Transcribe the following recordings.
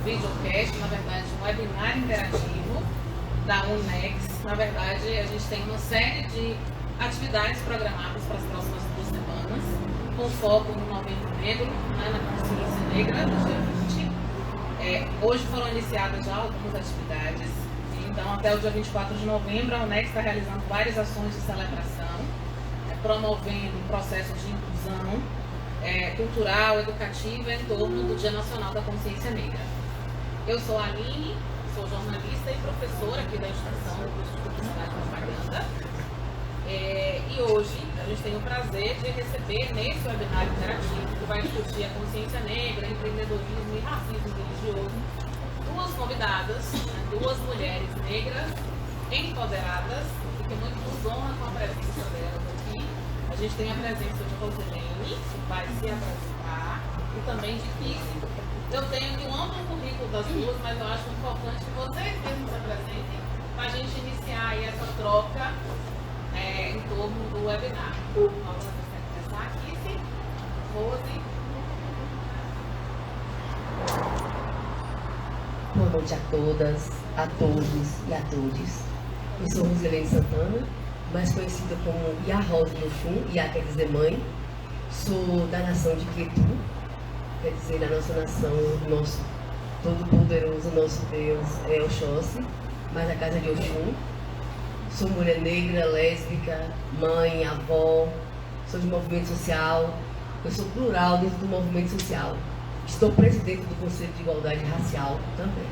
videocast, na verdade, um webinar interativo da UNEX. Na verdade, a gente tem uma série de atividades programadas para as próximas 2 semanas, com foco no Novembro Negro, né, na consciência negra, do dia 20. Hoje foram iniciadas já algumas atividades, então até o dia 24 de novembro a UNEX está realizando várias ações de celebração, promovendo processos de inclusão cultural, educativa em torno do Dia Nacional da Consciência Negra. Eu sou a Aline, sou jornalista e professora aqui da instituição do curso de Publicidade e Propaganda. E hoje a gente tem o prazer de receber nesse webinar interativo, que vai discutir a consciência negra, empreendedorismo e racismo religioso, 2 convidadas, né, 2 mulheres negras empoderadas, e que muito nos honra com a presença delas aqui. A gente tem a presença de Rosilene, que vai se apresentar, e também de Kissy. Eu tenho aqui um amplo currículo das 2, mas eu acho importante que vocês mesmos se apresentem para a gente iniciar aí essa troca em torno do webinar. Vamos começar, Kissy, Rose. Boa noite a todas, a todos e a todes. Eu sou Rosilene Santana, mais conhecida como Iarose no Fum, Ia quer dizer mãe. Sou da nação de Quetu, quer dizer, da nossa nação, nosso todo-poderoso, nosso Deus é Oxóssi, mas a casa de Oxum. Sou mulher negra, lésbica, mãe, avó, sou de movimento social, eu sou plural dentro do movimento social. Estou presidente do Conselho de Igualdade Racial também.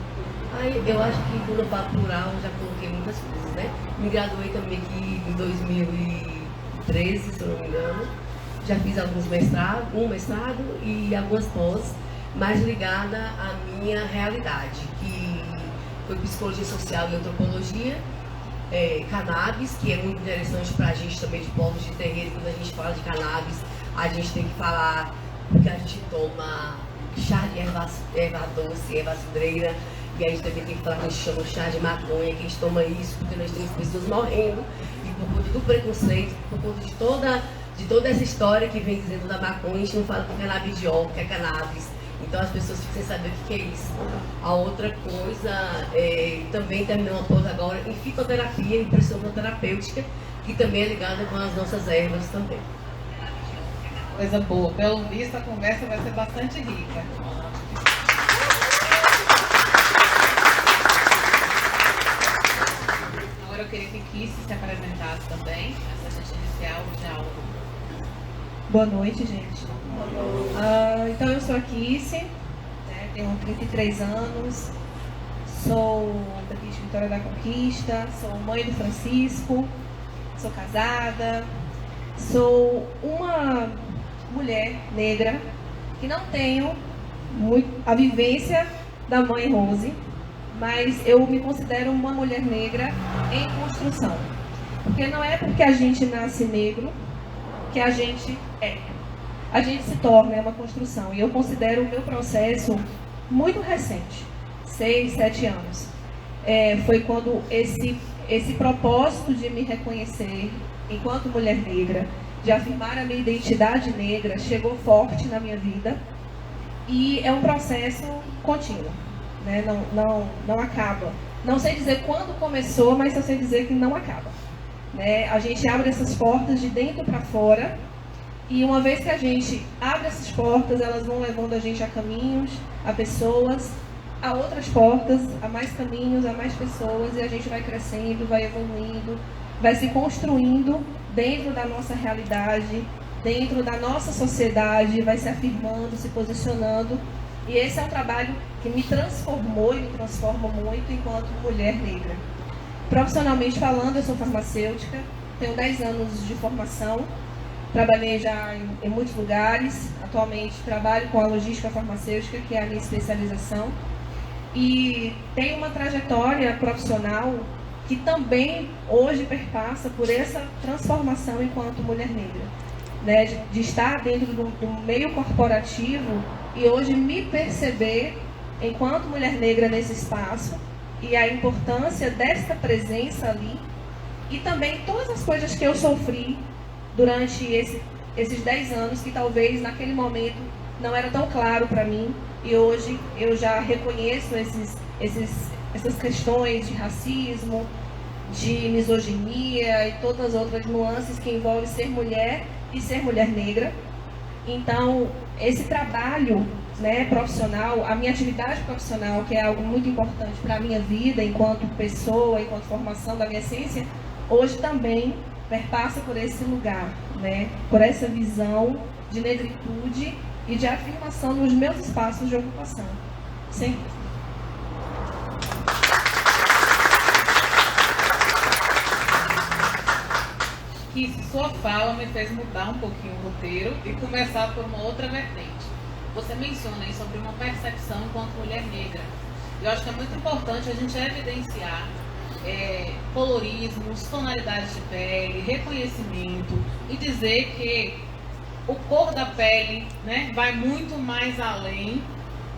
Aí eu acho que quando eu falo plural, já coloquei muitas coisas, né? Me graduei também aqui em 2013, se eu não me engano. Já fiz alguns mestrados, um mestrado e algumas pós, mais ligada à minha realidade, que foi psicologia social e antropologia, cannabis, que é muito interessante para a gente também de povos de terreiro. Quando a gente fala de cannabis, a gente tem que falar porque a gente toma chá de erva doce, erva cidreira, e a gente também tem que falar que a gente chama chá de maconha, que a gente toma isso porque nós temos pessoas morrendo, e por conta do preconceito, por conta de toda essa história que vem dizendo da maconha, a gente não fala que é canabidiol, que é cannabis. Então as pessoas ficam sem saber o que é isso. A outra coisa, também terminei uma pós agora em fitoterapia e pressão terapêutica, que também é ligada com as nossas ervas também. Coisa boa. Pelo visto, a conversa vai ser bastante rica. Agora eu queria que Kissy se apresentasse também, essa gente inicial o diálogo. Boa noite, gente. Então eu sou a Kissy, né, tenho 33 anos, sou daqui de Vitória da Conquista, sou mãe do Francisco, sou casada, sou uma mulher negra que não tenho a vivência da mãe Rose, mas eu me considero uma mulher negra em construção. Porque não é porque a gente nasce negro que a gente é. A gente se torna, é uma construção. E eu considero o meu processo muito recente, 6, 7 anos. Foi quando esse propósito de me reconhecer enquanto mulher negra, de afirmar a minha identidade negra, chegou forte na minha vida. E é um processo contínuo, né? Não acaba. Não sei dizer quando começou, mas eu sei dizer que não acaba, né? A gente abre essas portas de dentro para fora, e uma vez que a gente abre essas portas, elas vão levando a gente a caminhos, a pessoas, a outras portas, a mais caminhos, a mais pessoas, e a gente vai crescendo, vai evoluindo, vai se construindo dentro da nossa realidade, dentro da nossa sociedade, vai se afirmando, se posicionando. E esse é um trabalho que me transformou e me transforma muito enquanto mulher negra. Profissionalmente falando, eu sou farmacêutica, tenho 10 anos de formação, trabalhei já em muitos lugares, atualmente trabalho com a logística farmacêutica, que é a minha especialização, e tenho uma trajetória profissional que também hoje perpassa por essa transformação enquanto mulher negra, né? De estar dentro do meio corporativo e hoje me perceber enquanto mulher negra nesse espaço, e a importância desta presença ali, e também todas as coisas que eu sofri durante esses 10 anos, que talvez naquele momento não era tão claro para mim, e hoje eu já reconheço essas questões de racismo, de misoginia e todas as outras nuances que envolvem ser mulher e ser mulher negra. Então, esse trabalho, né, profissional, a minha atividade profissional, que é algo muito importante para a minha vida enquanto pessoa, enquanto formação da minha essência, hoje também perpassa por esse lugar, né, por essa visão de negritude e de afirmação nos meus espaços de ocupação. Sim. Que sua fala me fez mudar um pouquinho o roteiro e começar por uma outra vertente. Você menciona aí sobre uma percepção enquanto mulher negra. Eu acho que é muito importante a gente evidenciar colorismos, tonalidades de pele, reconhecimento e dizer que o cor da pele, né, vai muito mais além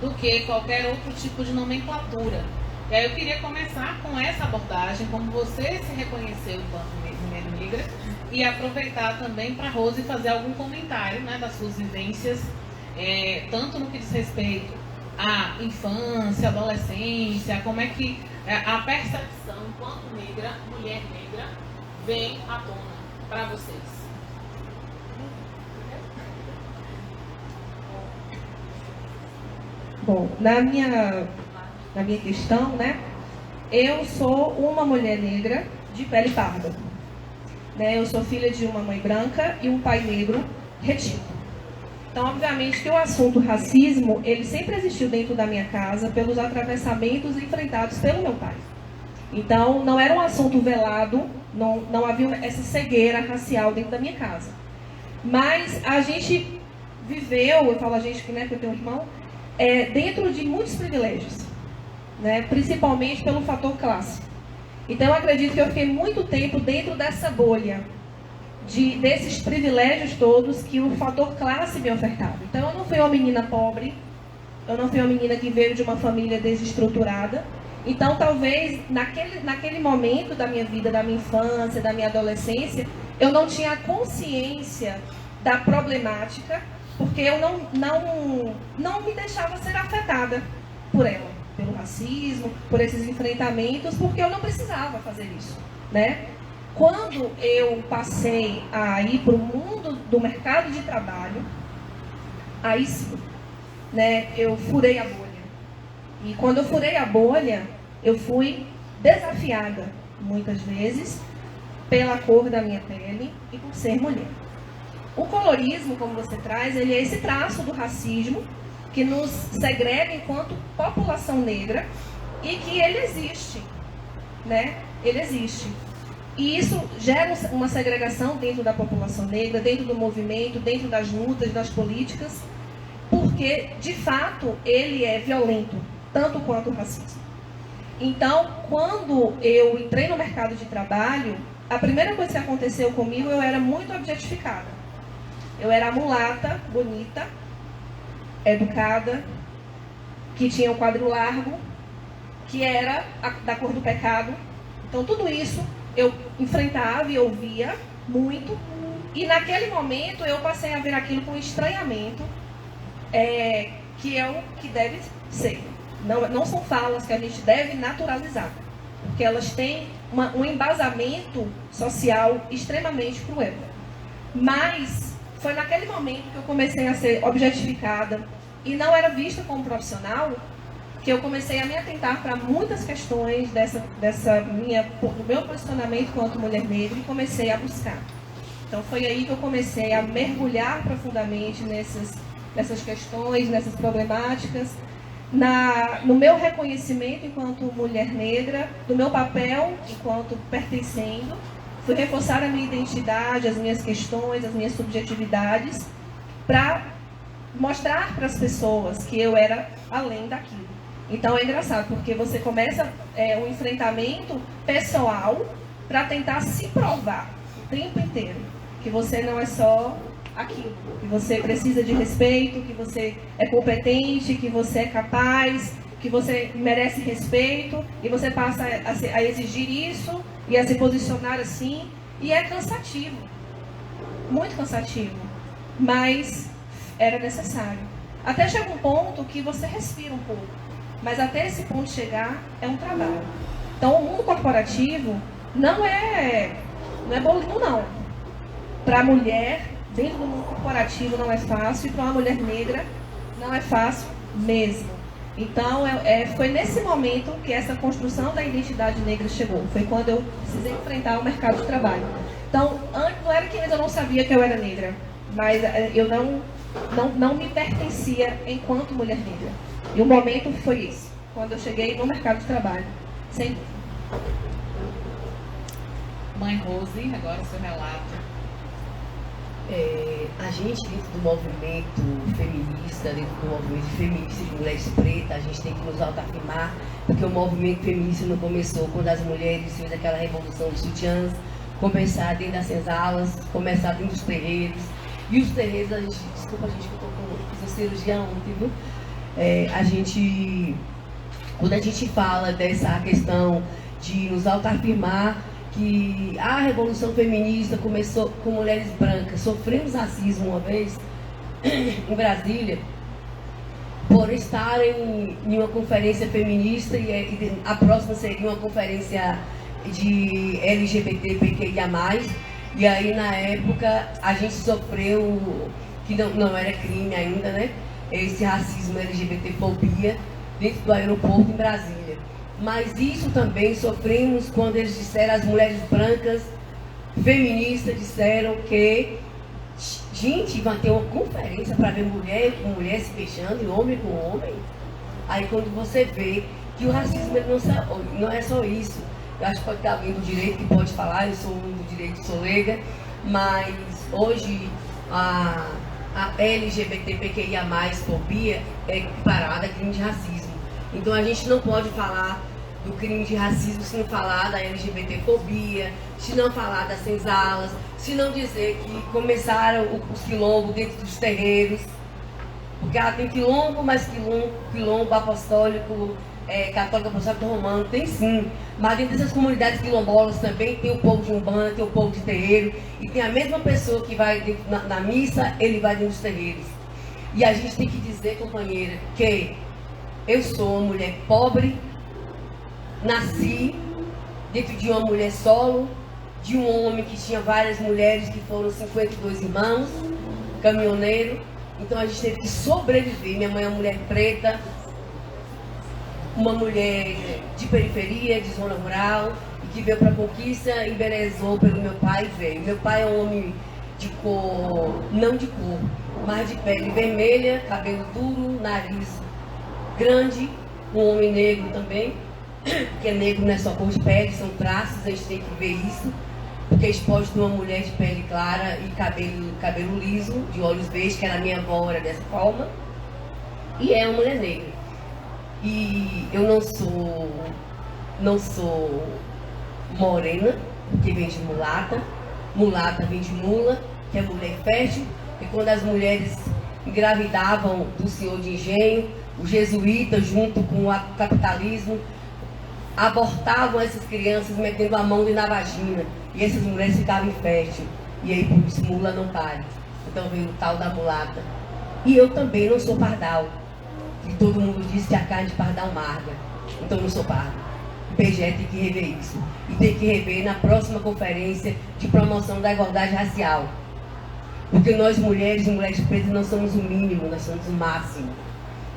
do que qualquer outro tipo de nomenclatura. E aí eu queria começar com essa abordagem, como você se reconheceu enquanto mulher negra, e aproveitar também para a Rose fazer algum comentário, né, das suas vivências, tanto no que diz respeito à infância, adolescência, como é que a percepção enquanto negra, mulher negra, vem à tona para vocês. Bom, na minha questão, né, eu sou uma mulher negra de pele parda. Né, eu sou filha de uma mãe branca e um pai negro retido. Então, obviamente, que o assunto racismo, ele sempre existiu dentro da minha casa pelos atravessamentos enfrentados pelo meu pai. Então, não era um assunto velado, não havia essa cegueira racial dentro da minha casa. Mas a gente viveu, eu falo a gente, né, porque eu tenho um irmão, dentro de muitos privilégios, né, principalmente pelo fator classe. Então, eu acredito que eu fiquei muito tempo dentro dessa bolha, desses privilégios todos que o fator classe me ofertava. Então, eu não fui uma menina pobre, eu não fui uma menina que veio de uma família desestruturada. Então, talvez, naquele momento da minha vida, da minha infância, da minha adolescência, eu não tinha consciência da problemática, porque eu não me deixava ser afetada por ela, pelo racismo, por esses enfrentamentos, porque eu não precisava fazer isso, né? Quando eu passei a ir para o mundo do mercado de trabalho, aí sim, né, eu furei a bolha. E quando eu furei a bolha, eu fui desafiada, muitas vezes, pela cor da minha pele e por ser mulher. O colorismo, como você traz, ele é esse traço do racismo que nos segrega enquanto população negra e que ele existe, né? Ele existe. E isso gera uma segregação dentro da população negra, dentro do movimento, dentro das lutas, das políticas, porque, de fato, ele é violento, tanto quanto o racismo. Então, quando eu entrei no mercado de trabalho, a primeira coisa que aconteceu comigo, eu era muito objetificada. Eu era mulata, bonita, educada, que tinha um quadril largo, que era da cor do pecado. Então, tudo isso eu enfrentava e ouvia muito. E naquele momento eu passei a ver aquilo com estranhamento, que é o que deve ser. Não são falas que a gente deve naturalizar, porque elas têm um embasamento social extremamente cruel. Mas foi naquele momento que eu comecei a ser objetificada e não era vista como profissional, que eu comecei a me atentar para muitas questões do meu posicionamento enquanto mulher negra e comecei a buscar. Então foi aí que eu comecei a mergulhar profundamente nessas questões, nessas problemáticas, no meu reconhecimento enquanto mulher negra, do meu papel enquanto pertencendo. Fui reforçar a minha identidade, as minhas questões, as minhas subjetividades, para mostrar para as pessoas que eu era além daquilo. Então é engraçado, porque você começa um enfrentamento pessoal para tentar se provar o tempo inteiro que você não é só aquilo, que você precisa de respeito, que você é competente, que você é capaz, que você merece respeito, e você passa a exigir isso e a se posicionar assim, e é cansativo, muito cansativo, mas era necessário. Até chega um ponto que você respira um pouco. Mas até esse ponto chegar é um trabalho. Então o mundo corporativo não é bolinho não. Para a mulher, dentro do mundo corporativo não é fácil, e para uma mulher negra não é fácil mesmo. Então foi nesse momento que essa construção da identidade negra chegou. Foi quando eu precisei enfrentar o mercado de trabalho. Então, não era que eu não sabia que eu era negra, mas eu não me pertencia enquanto mulher negra. E o momento foi isso, quando eu cheguei no mercado de trabalho. Sem dúvida. Mãe Rose, agora o seu relato. A gente, dentro do movimento feminista, dentro do movimento feminista de mulheres pretas, a gente tem que nos autoafirmar, porque o movimento feminista não começou quando as mulheres fez aquela revolução dos sutiãs, começar dentro das senzalas, começar dentro dos terreiros. E os terreiros, desculpa gente que eu fiz a cirurgia ontem, viu? Quando a gente fala dessa questão de nos autoafirmar, que a revolução feminista começou com mulheres brancas. Sofremos racismo uma vez em Brasília por estarem em uma conferência feminista e a próxima seria uma conferência de LGBTQIA+. E aí na época a gente sofreu, que não era crime ainda, né? Esse racismo LGBTfobia dentro do aeroporto em Brasília. Mas isso também sofremos quando eles disseram, as mulheres brancas feministas disseram que, gente, vai ter uma conferência para ver mulher com mulher se beijando e homem com homem. Aí quando você vê que o racismo ele não é só isso. Eu acho que pode ter alguém do direito que pode falar, eu sou um do direito, sou leiga, mas hoje a LGBTQIA+, fobia é equiparada a crime de racismo. Então a gente não pode falar do crime de racismo se não falar da LGBTfobia, se não falar das senzalas, se não dizer que começaram os quilombos dentro dos terreiros, porque ela tem quilombo, mas quilombo apostólico, católico apostólico romano, tem sim, mas dentro dessas comunidades quilombolas também tem o povo de Umbanda, tem o povo de terreiro, e tem a mesma pessoa que vai na missa, ele vai dentro dos terreiros. E a gente tem que dizer, companheira, que eu sou uma mulher pobre, nasci dentro de uma mulher solo, de um homem que tinha várias mulheres, que foram 52 irmãos, caminhoneiro. Então a gente teve que sobreviver. Minha mãe é uma mulher preta, uma mulher de periferia, de zona rural, e que veio para a conquista, embelezou pelo meu pai e veio. Meu pai é um homem de cor, não de cor, mas de pele vermelha, cabelo duro, nariz grande, um homem negro também, porque negro não é só cor de pele, são traços, a gente tem que ver isso, porque a gente pode ter uma mulher de pele clara e cabelo liso, de olhos verdes, que era a minha avó, era dessa forma, e é uma mulher negra. E eu não sou morena, porque vem de mulata vem de mula, que é mulher fértil, e quando as mulheres engravidavam do senhor de engenho, os jesuítas, junto com o capitalismo, abortavam essas crianças metendo a mão na vagina, e essas mulheres ficavam inférteis, e aí por isso mula não pare. Então veio o tal da mulata. E eu também não sou pardal, que todo mundo diz que a carne de pardal amarga, então eu não sou pardo. O PGE tem que rever isso, e tem que rever na próxima conferência de promoção da igualdade racial, porque nós mulheres e mulheres pretas não somos o mínimo, nós somos o máximo.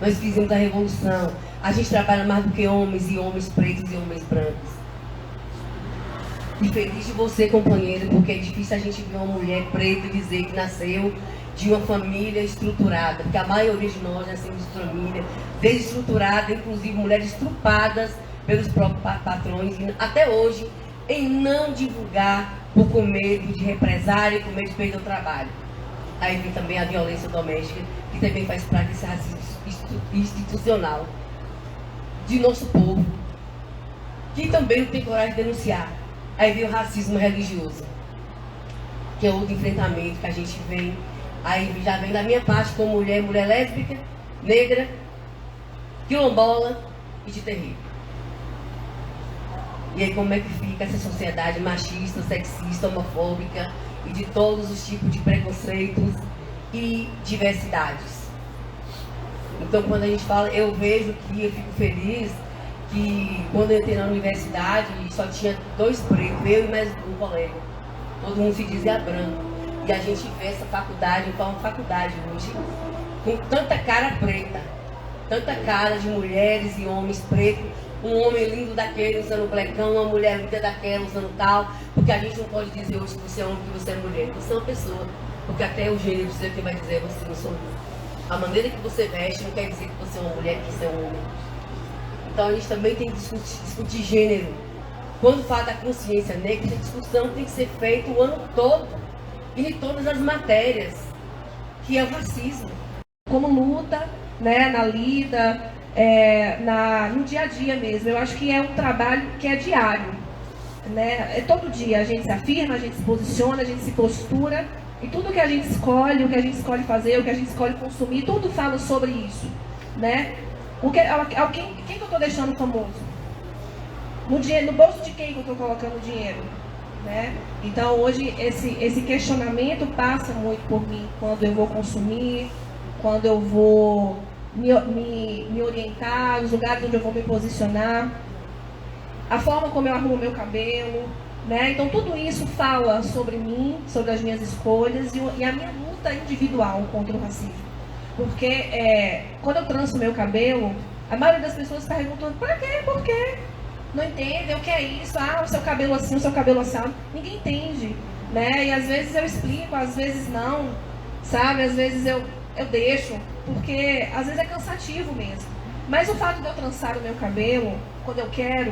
Nós fizemos a revolução. A gente trabalha mais do que homens, e homens pretos e homens brancos. E feliz de você, companheira, porque é difícil a gente ver uma mulher preta e dizer que nasceu de uma família estruturada, porque a maioria de nós nascemos de família desestruturada, inclusive mulheres estrupadas pelos próprios patrões, e até hoje, em não divulgar por medo de represália e com medo de perder o trabalho. Aí vem também a violência doméstica, que também faz parte desse racismo institucional de nosso povo, que também não tem coragem de denunciar. Aí vem o racismo religioso, que é outro enfrentamento que a gente vem. Aí já vem da minha parte como mulher lésbica, negra, quilombola e de terreiro. E aí como é que fica essa sociedade machista, sexista, homofóbica e de todos os tipos de preconceitos e diversidades. Então, quando a gente fala, eu vejo que eu fico feliz que quando eu entrei na universidade só tinha 2 pretos, eu e mais um colega. Todo mundo se dizia branco. E a gente vê essa faculdade, uma faculdade hoje, com tanta cara preta, tanta cara de mulheres e homens pretos, um homem lindo daquele usando blecão, uma mulher linda daquela usando tal, porque a gente não pode dizer hoje que você é homem, que você é mulher, você é uma pessoa, porque até o gênero que vai dizer você não sou mulher. A maneira que você veste não quer dizer que você é uma mulher, que você é um homem. Então a gente também tem que discutir gênero. Quando fala da consciência negra, a discussão tem que ser feita o ano todo e em todas as matérias, que é o racismo. Como luta, né, na lida, no dia a dia mesmo. Eu acho que é um trabalho que é diário, né? É todo dia a gente se afirma, a gente se posiciona, a gente se postura, e tudo que a gente escolhe, o que a gente escolhe fazer, o que a gente escolhe consumir, tudo fala sobre isso, né? Quem que eu estou deixando famoso? No bolso de quem que eu estou colocando dinheiro? Né? Então hoje esse questionamento passa muito por mim quando eu vou consumir, quando eu vou me orientar, os lugares onde eu vou me posicionar, a forma como eu arrumo meu cabelo, né? Então tudo isso fala sobre mim, sobre as minhas escolhas e a minha luta individual contra o racismo. Porque quando eu tranço meu cabelo, a maioria das pessoas perguntam, pra quê? Por quê? Não entendem o que é isso, o seu cabelo assim, o seu cabelo assado. Ninguém entende, né? E às vezes eu explico, às vezes não, sabe? Às vezes eu deixo, porque às vezes é cansativo mesmo. Mas o fato de eu trançar o meu cabelo, quando eu quero,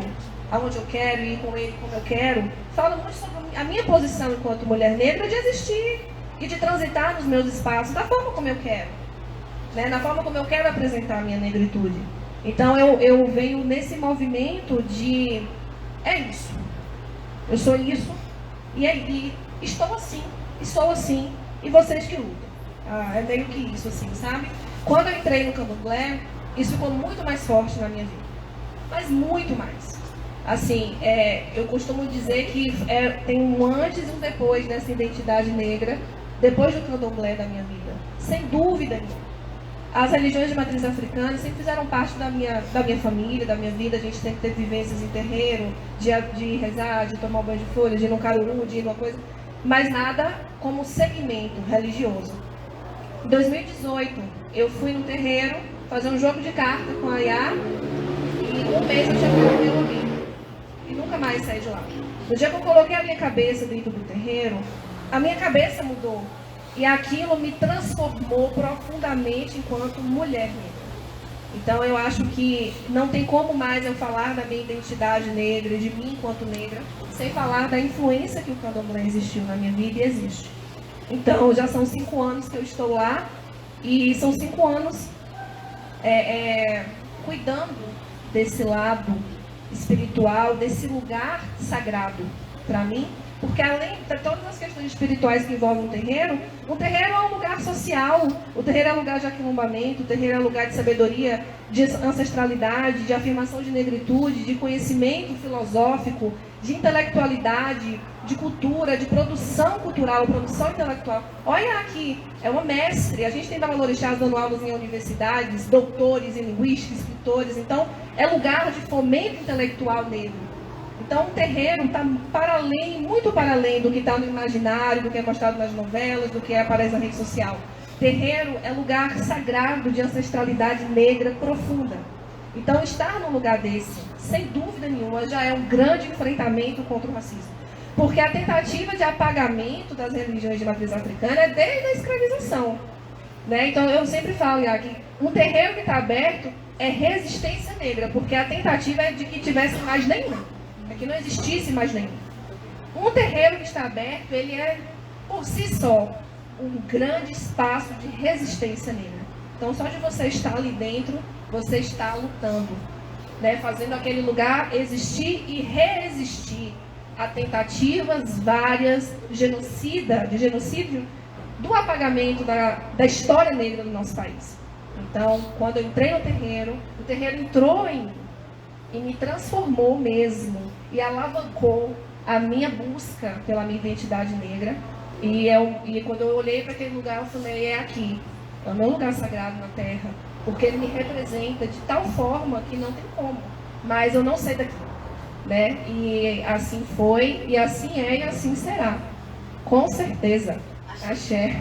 aonde eu quero, ir com ele como eu quero, fala muito sobre a minha posição enquanto mulher negra de existir e de transitar nos meus espaços da forma como eu quero, né? Na forma como eu quero apresentar a minha negritude. Então eu venho nesse movimento de isso, eu sou isso e estou assim, e sou assim, e vocês que lutam. É meio que isso, assim, sabe? Quando eu entrei no candomblé, isso ficou muito mais forte na minha vida, mas muito mais. Assim, eu costumo dizer que tem um antes e um depois dessa identidade negra, depois do candomblé da minha vida, sem dúvida nenhuma. As religiões de matriz africana sempre fizeram parte da minha família, da minha vida. A gente sempre teve vivências em terreiro, de rezar, de tomar banho de folha, de ir no caruru, de ir numa coisa, mas nada como segmento religioso. Em 2018, eu fui no terreiro fazer um jogo de carta com a Ayá e um mês eu tinha perdido meu ouvido e nunca mais saí de lá. No dia que eu coloquei a minha cabeça dentro do terreiro, a minha cabeça mudou. E aquilo me transformou profundamente enquanto mulher negra. Então eu acho que não tem como mais eu falar da minha identidade negra, de mim enquanto negra, sem falar da influência que o candomblé existiu na minha vida e existe. Então já são 5 anos que eu estou lá e são 5 anos cuidando desse lado espiritual, desse lugar sagrado para mim. Porque além de todas as questões espirituais que envolvem o terreiro é um lugar social, o terreiro é um lugar de aquilombamento, o terreiro é um lugar de sabedoria, de ancestralidade, de afirmação de negritude, de conhecimento filosófico, de intelectualidade, de cultura, de produção cultural, produção intelectual. Olha aqui, é uma mestre, a gente tem babalorixás dando aulas em universidades, doutores em linguística, escritores, então é lugar de fomento intelectual negro. Então o terreiro está muito para além do que está no imaginário, do que é mostrado nas novelas, do que aparece na rede social. Terreiro é lugar sagrado de ancestralidade negra profunda. Então estar num lugar desse, sem dúvida nenhuma, já é um grande enfrentamento contra o racismo. Porque a tentativa de apagamento das religiões de matriz africana é desde a escravização, né? Então eu sempre falo, que um terreiro que está aberto é resistência negra, porque a tentativa é de que tivesse mais nenhum. Que não existisse mais nenhum. Um terreiro que está aberto, ele é, por si só, um grande espaço de resistência negra. Então, só de você estar ali dentro, você está lutando, né? Fazendo aquele lugar existir e reexistir a tentativas várias de genocídio, do apagamento da história negra do nosso país. Então, quando eu entrei no terreiro, o terreiro entrou em mim e me transformou mesmo e alavancou a minha busca pela minha identidade negra. E quando eu olhei para aquele lugar, eu falei, é aqui, é o meu lugar sagrado na terra, porque ele me representa de tal forma que não tem como. Mas eu não sei daqui, né? E assim foi, e assim é, e assim será. Com certeza. Axé.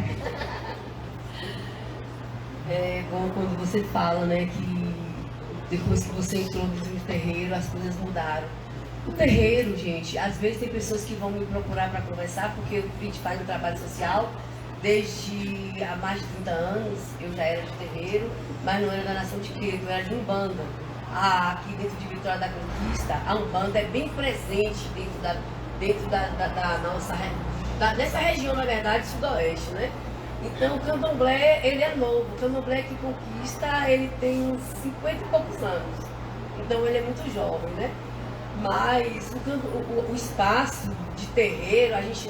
É bom quando você fala, né, que depois que você entrou dentro do terreiro, as coisas mudaram. O terreiro, gente, às vezes tem pessoas que vão me procurar para conversar, porque a gente faz um trabalho social desde há mais de 30 anos. Eu já era de terreiro, mas não era da Nação de Queiro, eu era de Umbanda. Aqui dentro de Vitória da Conquista, a Umbanda é bem presente dentro da nossa dessa região, na verdade, sudoeste, né? Então o candomblé, ele é novo. O candomblé que conquista, ele tem uns 50 e poucos anos. Então ele é muito jovem, né? Mas o espaço de terreiro, a gente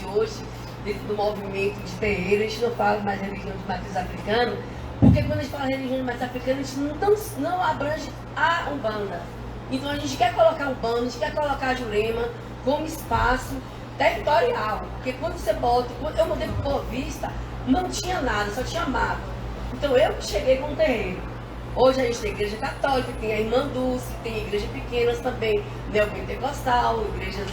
hoje, dentro do movimento de terreiro, a gente não fala mais religião de matriz africana, porque quando a gente fala religião de matriz africana, a gente não abrange a Umbanda. Então a gente quer colocar a Umbanda, a gente quer colocar a Jurema como espaço territorial. Porque quando você bota, quando eu mudei para Boa Vista, não tinha nada, só tinha mato. Então eu que cheguei com o terreiro. Hoje a gente tem igreja católica, tem a Irmã Dulce, tem igrejas pequenas também, neopentecostal, igrejas,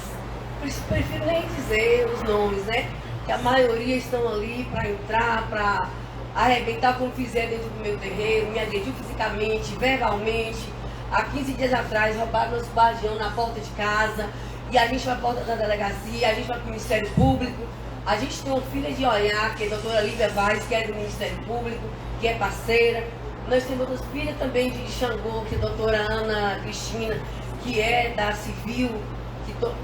prefiro nem dizer os nomes, né? Que a maioria estão ali para entrar, para arrebentar como fizer dentro do meu terreiro, me agrediu fisicamente, verbalmente. Há 15 dias atrás roubaram nosso bagião na porta de casa, e a gente vai para a porta da delegacia, a gente vai para o Ministério Público. A gente tem uma filha de Oiá, que é a doutora Lívia Vaz, que é do Ministério Público, que é parceira. Nós temos outras filhas também de Xangô, que é a doutora Ana Cristina, que é da Civil,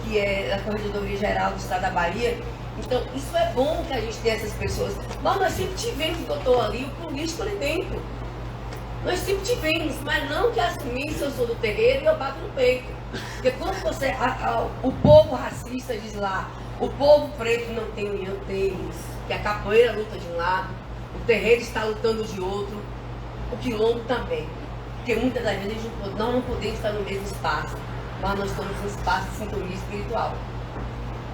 que é da Corregedoria Geral do Estado da Bahia. Então, isso é bom que a gente tenha essas pessoas. Mas nós sempre tivemos o doutor ali, o político ali dentro. Nós sempre tivemos, mas não que assumisse eu sou do terreiro e eu bato no peito. Porque quando você, o povo racista diz lá, o povo preto não tem união, temos. Que a capoeira luta de um lado, o terreiro está lutando de outro, o quilombo também. Porque muitas das vezes nós não podemos estar no mesmo espaço, mas nós estamos em espaço de sintonia espiritual.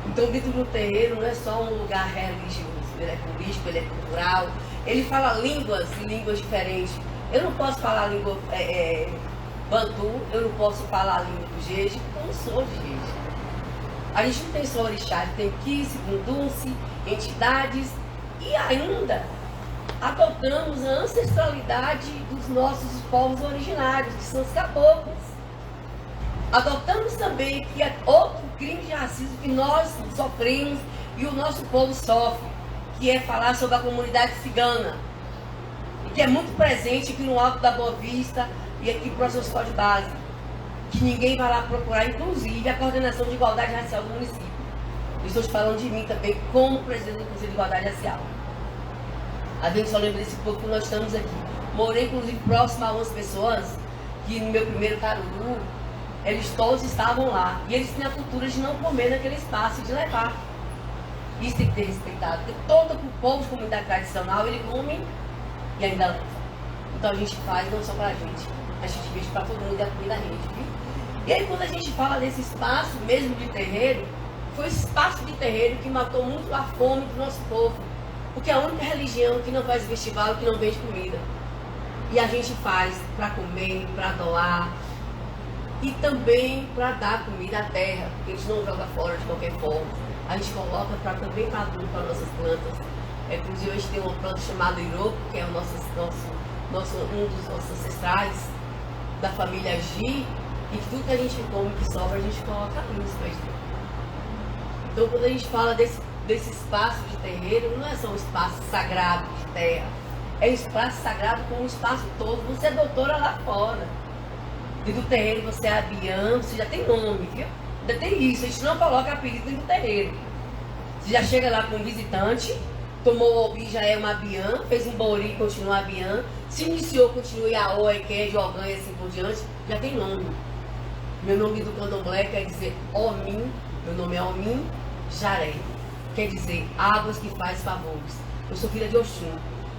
Então dentro do terreiro não é só um lugar religioso, ele é político, ele é cultural, ele fala línguas diferentes. Eu não posso falar a língua bantu, eu não posso falar a língua do jeje, porque eu não sou de jeje. A gente não tem só orixá, tem quice, bundunce, entidades, e ainda adotamos a ancestralidade dos nossos povos originários, que são os caboclos. Adotamos também que é outro crime de racismo que nós sofremos e o nosso povo sofre, que é falar sobre a comunidade cigana, e que é muito presente aqui no Alto da Boa Vista e aqui para o seu escola de base, que ninguém vai lá procurar, inclusive a coordenação de igualdade racial do município. Eu estou te falando de mim também como presidente do Conselho de Igualdade Racial. A gente só lembra desse povo que nós estamos aqui. Morei, inclusive, próximo a umas pessoas que no meu primeiro Caruru, eles todos estavam lá. E eles têm a cultura de não comer naquele espaço, de levar. Isso tem que ter respeitado. Porque todo o povo de comunidade tradicional, ele come e ainda leva. Então a gente faz não só pra gente. A gente vende para todo mundo e a comida rende, viu? E aí quando a gente fala desse espaço mesmo de terreiro, foi esse espaço de terreiro que matou muito a fome do nosso povo. Porque é a única religião que não faz festival, que não vende comida. E a gente faz para comer, para doar e também para dar comida à terra, porque a gente não joga fora de qualquer forma. A gente coloca também para adubo para nossas plantas. Inclusive a gente tem uma planta chamada Iroco, que é um dos nossos ancestrais da família Gi, e tudo que a gente come, que sobra, a gente coloca ali nos pés dele. Então quando a gente fala desse espaço de terreiro, não é só um espaço sagrado de terra, é um espaço sagrado como um espaço todo. Você é doutora lá fora. E do terreiro você é abiã, você já tem nome, viu? Ainda tem isso, a gente não coloca apelido dentro do terreiro. Você já chega lá com um visitante, tomou o obi, já é uma abiã, fez um bori, continua abiã, se iniciou, continua Iaó, Equé, Jogã e assim por diante, já tem nome. Meu nome do candomblé quer dizer Omim, meu nome é Omim Jaré. Quer dizer, águas que faz favores. Eu sou filha de Oxum.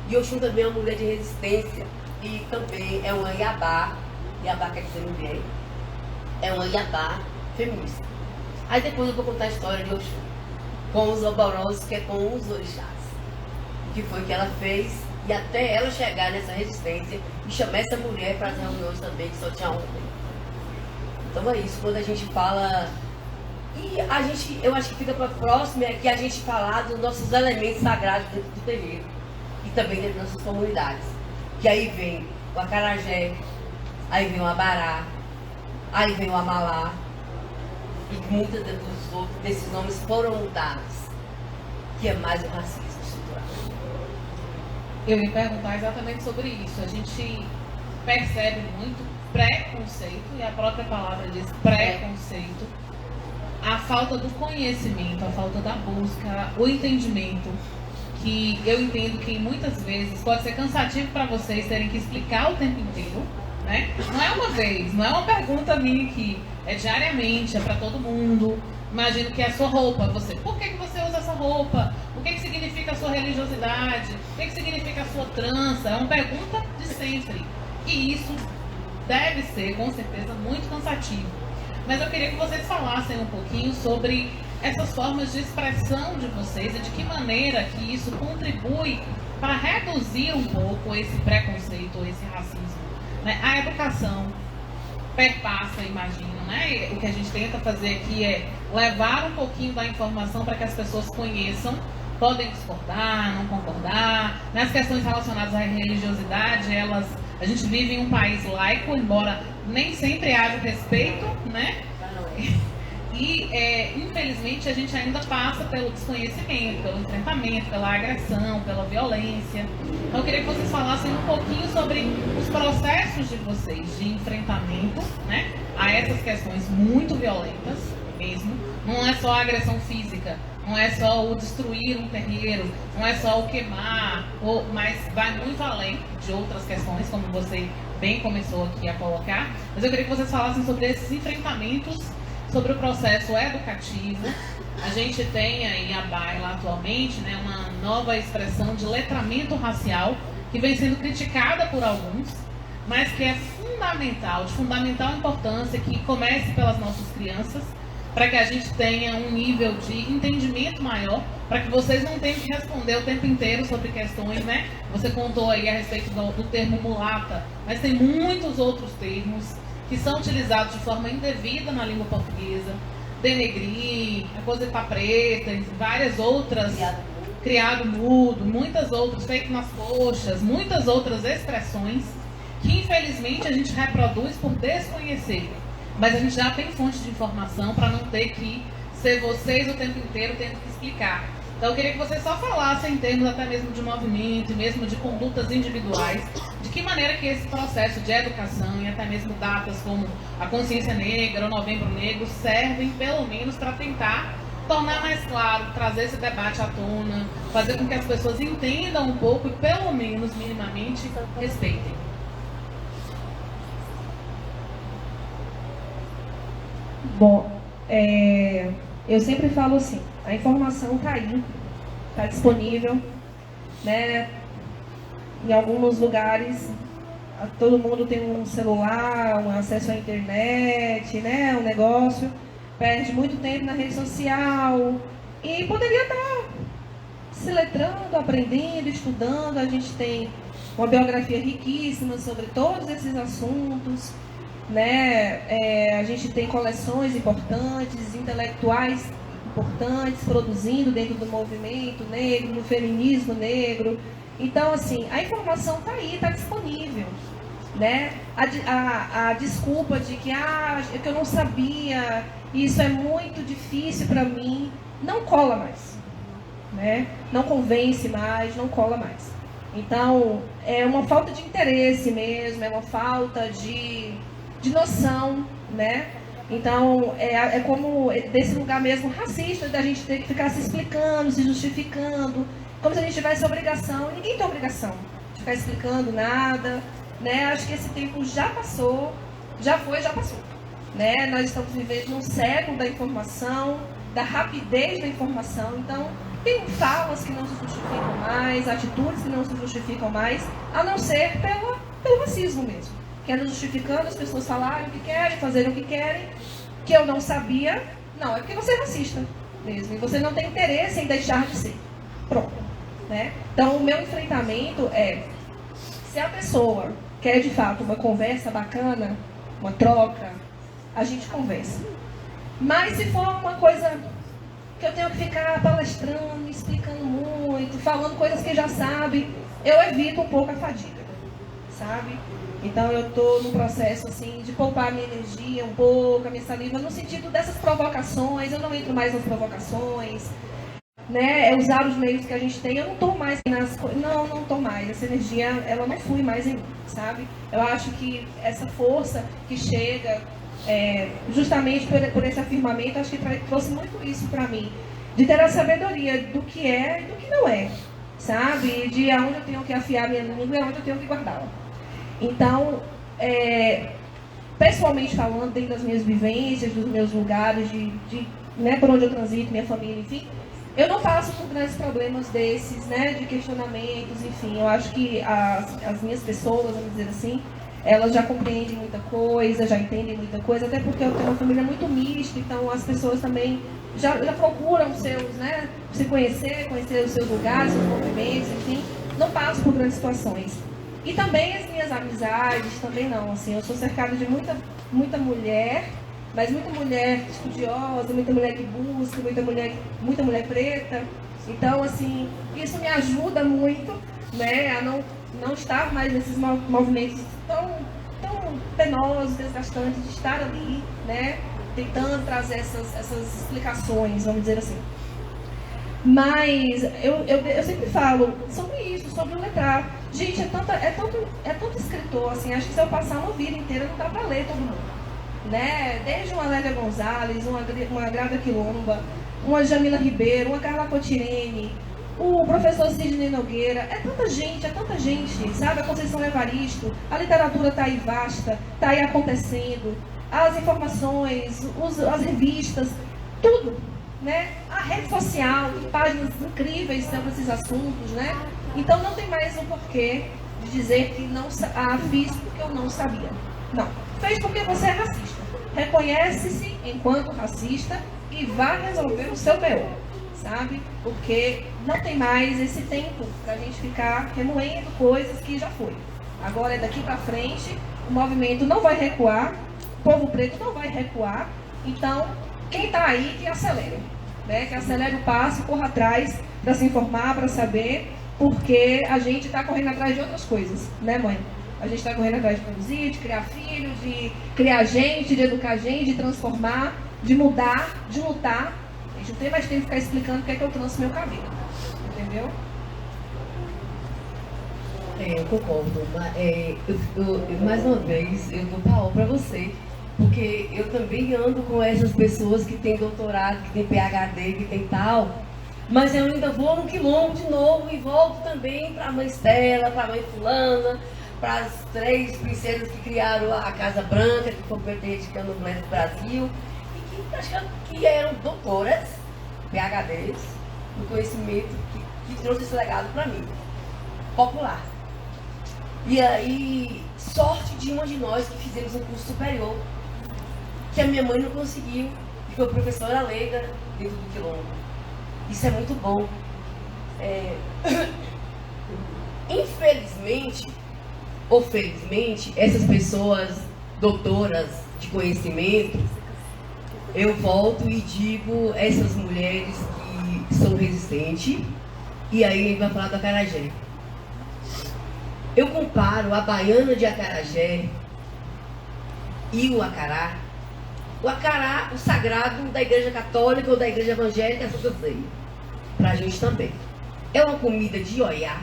E Oxum também é uma mulher de resistência. E também é uma Iabá. Iabá quer dizer mulher. É uma Iabá feminista. Aí depois eu vou contar a história de Oxum. Com os oborós, que é com os orixás. O que foi que ela fez. E até ela chegar nessa resistência e chamar essa mulher para as reuniões também, que só tinha homem. Então é isso, quando a gente fala... E a gente, eu acho que fica para próximo é que a gente falar dos nossos elementos sagrados dentro do terreiro. E também dentro das nossas comunidades. Que aí vem o acarajé, aí vem o abará, aí vem o amalá. E muitos desses nomes foram mudados. Que é mais o racismo estrutural. Eu ia perguntar exatamente sobre isso. A gente percebe muito preconceito, e a própria palavra diz preconceito, a falta do conhecimento, a falta da busca, o entendimento, que eu entendo que muitas vezes pode ser cansativo para vocês terem que explicar o tempo inteiro, né? Não é uma vez, não é uma pergunta minha aqui, é diariamente, é para todo mundo. Imagino que é a sua roupa, por que você usa essa roupa? O que significa a sua religiosidade? O que significa a sua trança? É uma pergunta de sempre. E isso deve ser, com certeza, muito cansativo. Mas eu queria que vocês falassem um pouquinho sobre essas formas de expressão de vocês e de que maneira que isso contribui para reduzir um pouco esse preconceito, esse racismo, né? A educação perpassa, imagino, né? O que a gente tenta fazer aqui é levar um pouquinho da informação para que as pessoas conheçam. Podem discordar, não concordar. Nas questões relacionadas à religiosidade, a gente vive em um país laico, embora nem sempre haja respeito, né? E, infelizmente, a gente ainda passa pelo desconhecimento, pelo enfrentamento, pela agressão, pela violência. Então, eu queria que vocês falassem um pouquinho sobre os processos de vocês de enfrentamento, né, a essas questões muito violentas mesmo. Não é só a agressão física, não é só o destruir um terreiro, não é só o queimar, mas vai muito além de outras questões, como você bem começou aqui a colocar. Mas eu queria que vocês falassem sobre esses enfrentamentos, sobre o processo educativo. A gente tem aí a Baila atualmente, né, uma nova expressão de letramento racial que vem sendo criticada por alguns, mas que é fundamental, de fundamental importância, que comece pelas nossas crianças, para que a gente tenha um nível de entendimento maior, para que vocês não tenham que responder o tempo inteiro sobre questões, né? Você contou aí a respeito do termo mulata, mas tem muitos outros termos que são utilizados de forma indevida na língua portuguesa. Denegrir, a coseta preta, várias outras, criado mudo, muitas outras, feito nas coxas, muitas outras expressões que infelizmente a gente reproduz por desconhecer. Mas a gente já tem fonte de informação para não ter que ser vocês o tempo inteiro tendo que explicar. Então eu queria que vocês só falassem em termos até mesmo de movimento, mesmo de condutas individuais, de que maneira que esse processo de educação e até mesmo datas como a Consciência Negra ou Novembro Negro servem pelo menos para tentar tornar mais claro, trazer esse debate à tona, fazer com que as pessoas entendam um pouco e pelo menos minimamente respeitem. Bom, eu sempre falo assim, a informação está aí, está disponível, né? Em alguns lugares, todo mundo tem um celular, um acesso à internet, né? Um negócio, perde muito tempo na rede social e poderia estar se letrando, aprendendo, estudando. A gente tem uma biografia riquíssima sobre todos esses assuntos, né? A gente tem coleções importantes, intelectuais importantes, produzindo dentro do movimento negro, do feminismo negro. Então, assim, a informação está aí, está disponível, né? A desculpa de que eu não sabia, isso é muito difícil para mim, não cola mais, né? Não convence mais, não cola mais. Então, é uma falta de interesse mesmo, é uma falta de noção, né? Então, é como desse lugar mesmo racista, da gente ter que ficar se explicando, se justificando, como se a gente tivesse obrigação. Ninguém tem obrigação de ficar explicando nada, né? Acho que esse tempo já passou, já foi, já passou, né? Nós estamos vivendo num século da informação, da rapidez da informação. Então, tem falas que não se justificam mais, atitudes que não se justificam mais, a não ser pelo racismo mesmo. Que é nos justificando, as pessoas falarem o que querem, fazerem o que querem, que eu não sabia. Não, é porque você é racista mesmo, e você não tem interesse em deixar de ser. Pronto. né? Então, o meu enfrentamento é, se a pessoa quer de fato uma conversa bacana, uma troca, a gente conversa. Mas se for uma coisa que eu tenho que ficar palestrando, explicando muito, falando coisas que já sabe, eu evito um pouco a fadiga, sabe? Então eu estou no processo assim de poupar a minha energia um pouco, a minha saliva, no sentido dessas provocações. Eu não entro mais nas provocações, né? É usar os meios que a gente tem. Eu não estou mais nas coisas, não estou mais. Essa energia, ela não flui mais em mim, sabe? Eu acho que essa força que chega, justamente por esse afirmamento, acho que trouxe muito isso para mim, de ter a sabedoria do que é e do que não é, sabe? De aonde eu tenho que afiar minha língua e aonde eu tenho que guardá-la. Então, pessoalmente falando, dentro das minhas vivências, dos meus lugares, né, por onde eu transito, minha família, enfim, eu não passo por grandes problemas desses, né, de questionamentos, enfim. Eu acho que as minhas pessoas, vamos dizer assim, elas já compreendem muita coisa, já entendem muita coisa, até porque eu tenho uma família muito mista, então as pessoas também já procuram seus, né, se conhecer os seus lugares, seus movimentos, enfim. Não passo por grandes situações. E também as minhas amizades, também não, assim, eu sou cercada de muita mulher, mas muita mulher estudiosa, muita mulher que busca, muita mulher preta. Então, assim, isso me ajuda muito, né, a não estar mais nesses movimentos tão penosos, desgastantes, de estar ali, né, tentando trazer essas explicações, vamos dizer assim. Mas eu sempre falo sobre isso, sobre o letrar. Gente, é tanto escritor, assim, acho que se eu passar uma vida inteira não dá para ler todo mundo, né? Desde uma Lélia Gonzalez, uma Grada Quilomba, uma Jamila Ribeiro, uma Carla Cotirene, o professor Sidney Nogueira, é tanta gente, sabe? A Conceição Evaristo, a literatura está aí vasta, está aí acontecendo, as informações, as revistas, tudo, né? A rede social, tem páginas incríveis sobre esses assuntos, né? Então não tem mais um porquê de dizer que não fiz porque eu não sabia. Não, fez porque você é racista. Reconhece-se enquanto racista e vá resolver o seu BO, sabe? Porque não tem mais esse tempo para a gente ficar remoendo coisas que já foi. Agora é daqui para frente, o movimento não vai recuar, o povo preto não vai recuar, então quem está aí que acelere, né? Que acelere o passo, corra atrás para se informar, para saber, porque a gente está correndo atrás de outras coisas, né, mãe? A gente está correndo atrás de produzir, de criar filhos, de criar gente, de educar gente, de transformar, de mudar, de lutar. A gente não tem mais tempo de ficar explicando porque é que eu tranço meu cabelo, entendeu? Eu concordo. Mais uma vez, eu dou pau para você, porque eu também ando com essas pessoas que têm doutorado, que têm PhD, que têm tal, mas eu ainda vou no quilombo de novo e volto também para a mãe Estela, para a mãe fulana, para as 3 princesas que criaram a Casa Branca, que foram PT de Candomblé do Brasil, e que eram doutoras, PhDs, no conhecimento que trouxe esse legado para mim, popular. E aí, sorte de uma de nós que fizemos um curso superior, que a minha mãe não conseguiu, e foi professora leiga dentro do quilombo. Isso é muito bom. Infelizmente, ou felizmente, essas pessoas doutoras de conhecimento, eu volto e digo essas mulheres que são resistentes, e aí a gente vai falar do acarajé. Eu comparo a baiana de acarajé e o acará. O acará, o sagrado da igreja católica ou da igreja evangélica, é Santa Ceia. Pra gente também. É uma comida de Oiá,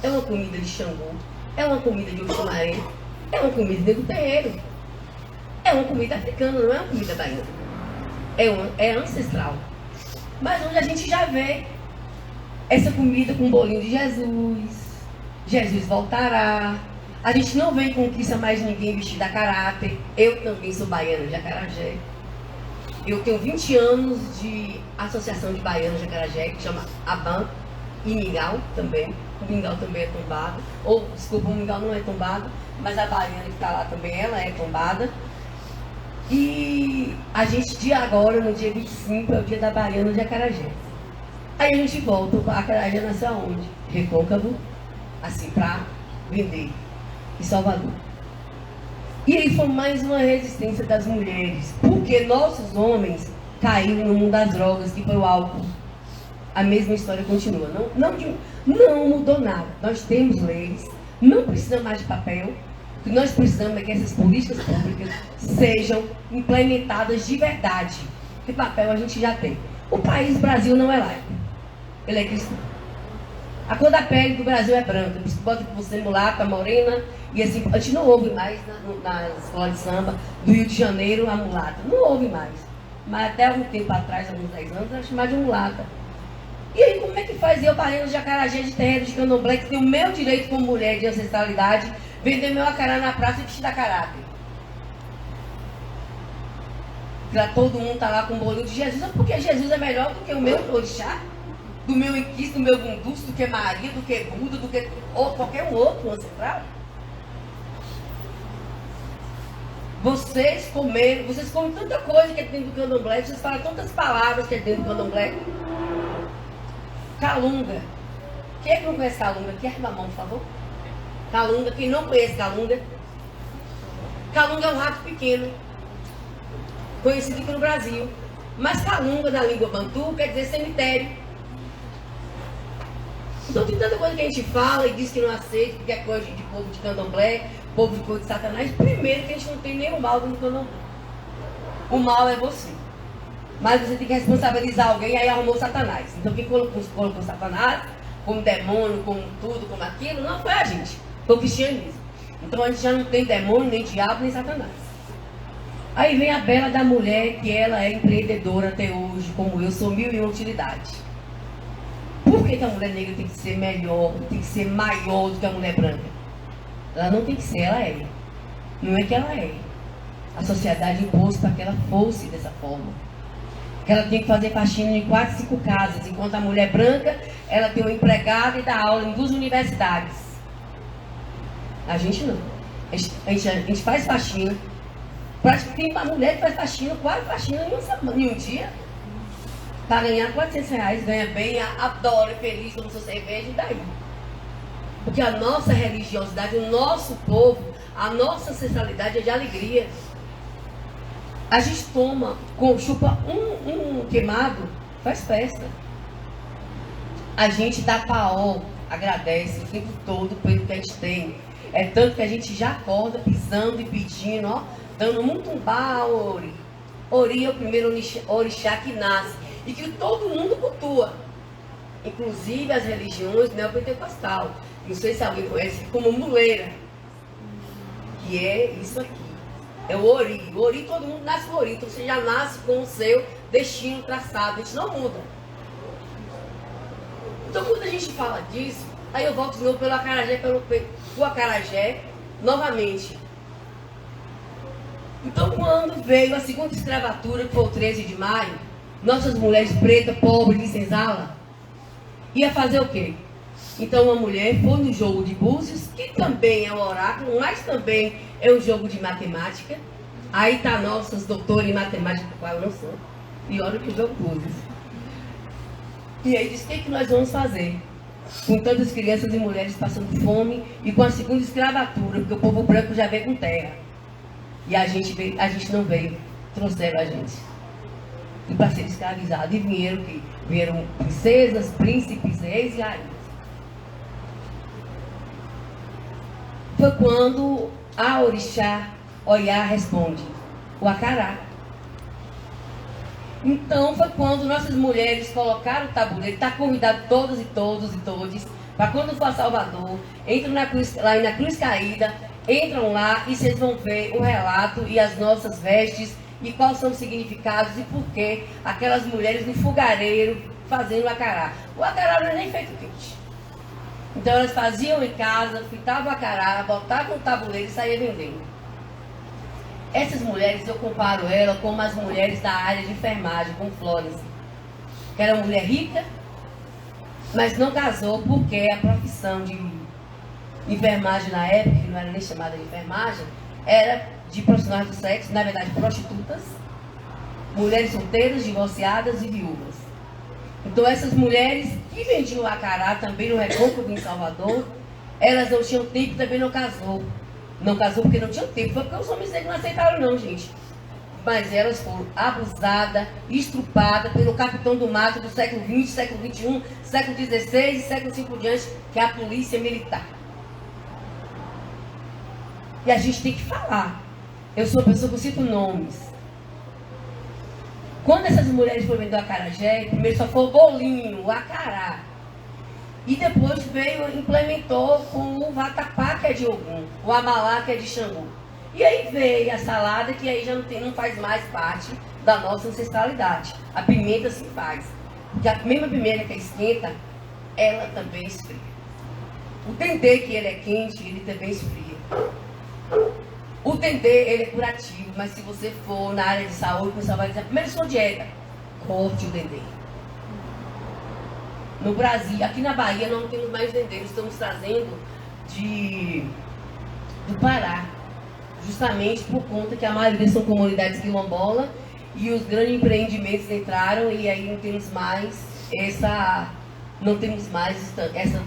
é uma comida de Xangô, é uma comida de Oxumaré, é uma comida de Nego Terreiro. É uma comida africana, não é uma comida baiana. É ancestral. Mas onde a gente já vê essa comida com bolinho de Jesus voltará. A gente não vem conquista mais ninguém vestida a caráter. Eu também sou baiana de acarajé. Eu tenho 20 anos de associação de baianos de acarajé, que chama ABAN, e Mingau também. O Mingau também é tombado. Desculpa, o Mingau não é tombado, mas a baiana que está lá também, ela é tombada. E a gente, dia agora, no dia 25, é o dia da baiana de acarajé. Aí a gente volta, a acarajé nasceu aonde? Recôncavo, assim, para vender, em Salvador. E aí foi mais uma resistência das mulheres, porque nossos homens caíram no mundo das drogas, que foi o álcool. A mesma história continua. Não mudou nada. Nós temos leis, não precisamos mais de papel. O que nós precisamos é que essas políticas públicas sejam implementadas de verdade. Que papel a gente já tem. O país Brasil não é laico. Ele é cristão. A cor da pele do Brasil é branca. Bota você mulata, morena, e assim, a gente não ouve mais na escola de samba do Rio de Janeiro a mulata. Não ouve mais. Mas até algum tempo atrás, alguns 10 anos, era chamada de mulata. E aí, como é que faz eu, barreiro de acarajé, de terreiro, de candomblé, que tenho o meu direito como mulher de ancestralidade, vender meu acará na praça e vestir da caráter? Pra todo mundo tá lá com o bolinho de Jesus, porque Jesus é melhor do que o meu orixá, do meu inquis, do meu gunduço, do que Maria, do que Buda, do que qualquer um outro ancestral. Vocês comem tanta coisa que é dentro do candomblé, vocês falam tantas palavras que é dentro do candomblé. Calunga. Quem é que não conhece Calunga? Quem ergue a mão, por favor? Calunga. Quem não conhece Calunga? Calunga é um rato pequeno, conhecido aqui no Brasil. Mas Calunga, na língua bantu, quer dizer cemitério. Então tem tanta coisa que a gente fala e diz que não aceita, porque é coisa de povo de candomblé, povo de coisa de Satanás. Primeiro que a gente não tem nenhum mal dentro do candomblé. O mal é você. Mas você tem que responsabilizar alguém, aí arrumou Satanás. Então quem colocou Satanás, como demônio, como tudo, como aquilo, não foi a gente, foi o cristianismo. Então a gente já não tem demônio, nem diabo, nem Satanás. Aí vem a bela da mulher, que ela é empreendedora até hoje, como eu, sou 1001 utilidades. Por que a mulher negra tem que ser melhor, tem que ser maior do que a mulher branca? Ela não tem que ser, ela é. Não é que ela é. A sociedade impôs para que ela fosse dessa forma. Que ela tem que fazer faxina em 4, 5 casas, enquanto a mulher branca, ela tem uma empregada e dá aula em 2 universidades. A gente não. A gente faz faxina. Tem uma mulher que faz faxina, 4 faxinas em um dia, para ganhar R$400, ganha bem, adora, feliz, como sua cerveja, e daí? Porque a nossa religiosidade, o nosso povo, a nossa ancestralidade é de alegria. A gente chupa um queimado, faz festa. A gente dá paó, agradece o tempo todo pelo que a gente tem. É tanto que a gente já acorda pisando e pedindo, ó, dando muito umbá, Ori. Ori é o primeiro orixá que nasce e que todo mundo cultua. Inclusive as religiões neopentecostal. Não sei se alguém conhece como muleira. Que é isso aqui. É o Ori. O Ori, todo mundo nasce com o Ori. Então você já nasce com o seu destino traçado. A gente não muda. Então quando a gente fala disso, aí eu volto de novo pelo acarajé, pelo acarajé, novamente. Então quando veio a segunda escravatura, que foi o 13 de maio, nossas mulheres pretas, pobres, de senzala, ia fazer o quê? Então uma mulher foi no jogo de búzios, que também é um oráculo, mas também é um jogo de matemática. Aí tá nossas doutoras em matemática, do qual eu não sou. E olha que o jogo búzios. E aí diz, o que nós vamos fazer? Com tantas crianças e mulheres passando fome e com a segunda escravatura, porque o povo branco já veio com terra. E a gente não veio, trouxeram a gente. E para ser escravizado. E vieram princesas, príncipes, reis e rainhas. Foi quando a orixá Oiá responde, o acará. Então foi quando nossas mulheres colocaram o tabuleiro, está convidado todas e todos e todes, para quando for a Salvador, entram lá na Cruz Caída, entram lá e vocês vão ver o relato e as nossas vestes e quais são os significados e por que aquelas mulheres no fogareiro fazendo o acará. O acará não é nem feito quente. Então elas faziam em casa, fritavam o acará, botavam o tabuleiro e saíam vendendo. Essas mulheres, eu comparo ela como as mulheres da área de enfermagem, com Florence, que era uma mulher rica, mas não casou porque a profissão de enfermagem na época, que não era nem chamada de enfermagem, era de profissionais do sexo, na verdade prostitutas, mulheres solteiras, divorciadas e viúvas. Então essas mulheres que vendiam acará também no Recôncavo em Salvador, elas não tinham tempo e também não casou. Não casou porque não tinham tempo, foi porque os homens negros não aceitaram não, gente. Mas elas foram abusadas, estrupadas pelo capitão do mato do século XX, século XXI, século XVI e século V por diante, que é a polícia militar. E a gente tem que falar. Eu sou uma pessoa que eu cito nomes. Quando essas mulheres foram vender o acarajé, primeiro só foi o bolinho, o acará. E depois veio, implementou com o vatapá, que é de Ogum, o amalá, que é de Xangô. E aí veio a salada, que aí já não faz mais parte da nossa ancestralidade. A pimenta se faz. Porque a mesma pimenta que esquenta, ela também esfria. O dendê, que ele é quente, ele também esfria. O dendê, ele é curativo, mas se você for na área de saúde, o pessoal vai dizer, primeiro sua dieta, corte o dendê. No Brasil, aqui na Bahia, não temos mais dendê, estamos trazendo do Pará. Justamente por conta que a maioria são comunidades quilombolas e os grandes empreendimentos entraram e aí não temos mais essa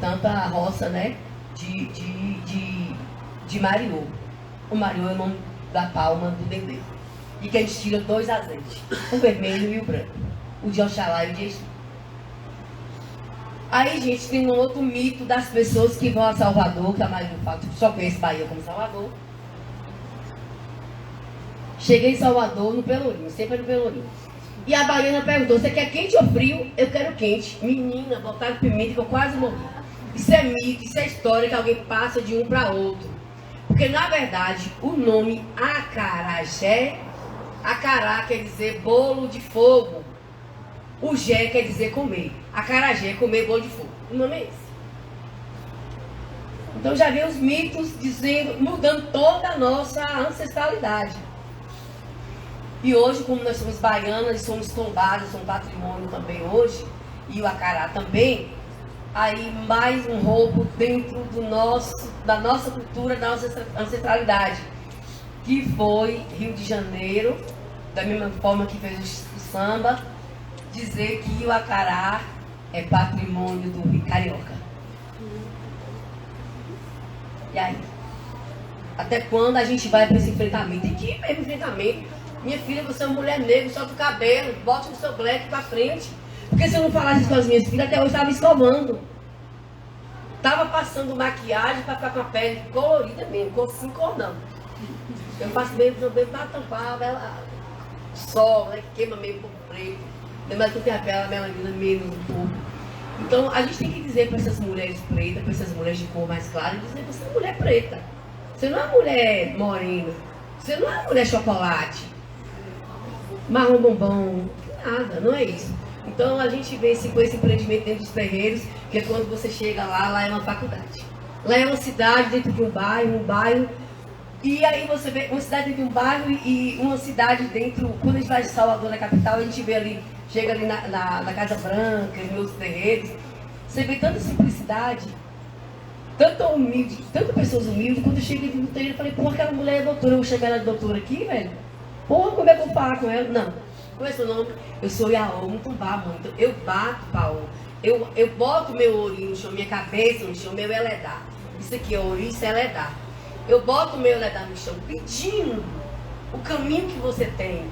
tanta roça, né, de mariô. O mariô é o nome da palma do dendê. E que a gente tira 2 azeites, o vermelho e o branco, o de Oxalá e o de Exu. Aí, gente, tem um outro mito das pessoas que vão a Salvador, que a maioria só conhece Bahia como Salvador. Cheguei em Salvador, no Pelourinho, sempre no Pelourinho. E a baiana perguntou, você quer quente ou frio? Eu quero quente. Menina, botaram pimenta que eu quase morri. Isso é mito, isso é história que alguém passa de um para outro. Porque, na verdade, o nome acarajé, acará quer dizer bolo de fogo. O jé quer dizer comer. Acarajé é comer bolo de fogo. O nome é esse. Então já vem os mitos dizendo, mudando toda a nossa ancestralidade. E hoje, como nós somos baianas e somos tombadas, somos patrimônio também hoje, e o acará também, aí mais um roubo dentro da nossa cultura, da nossa ancestralidade, que foi Rio de Janeiro, da mesma forma que fez o samba, dizer que o acará é patrimônio do Rio Carioca. E aí? Até quando a gente vai para esse enfrentamento? Tem que ir mesmo enfrentamento. Minha filha, você é uma mulher negra, solta o cabelo, bote o seu black para frente. Porque se eu não falasse isso com as minhas filhas, até hoje estava escovando. Estava passando maquiagem para ficar com a pele colorida mesmo, com 5 cor não. Eu faço mesmo também para tampar ela, sol, né, queima meio por preto. Mas que tem a pele melanina menos um pouco. Então a gente tem que dizer para essas mulheres pretas, para essas mulheres de cor mais clara, dizer, você é uma mulher preta. Você não é uma mulher morena. Você não é uma mulher chocolate. Marrom bombom. Nada, não é isso. Então a gente vê com esse empreendimento dentro dos terreiros, que é quando você chega lá é uma faculdade. Lá é uma cidade dentro de um bairro, e aí você vê uma cidade dentro de um bairro e uma cidade dentro, quando a gente vai de Salvador, na capital, a gente vê ali, chega ali na Casa Branca, nos meus terreiros, você vê tanta simplicidade, tanta pessoas humildes, quando eu cheguei no terreiro, eu falei, porra, aquela mulher é doutora, eu vou chegar ela de doutora aqui, velho? Porra, como é que eu vou falar com ela? Não. Qual é o seu nome? Eu sou Iaô, muito bá, mãe. Então, eu bato, Paulo. Eu boto meu ourinho no chão, minha cabeça no chão, meu eledá. Isso aqui é ourinho, isso é eledá. Eu boto o meu eledá no chão, pedindo o caminho que você tem.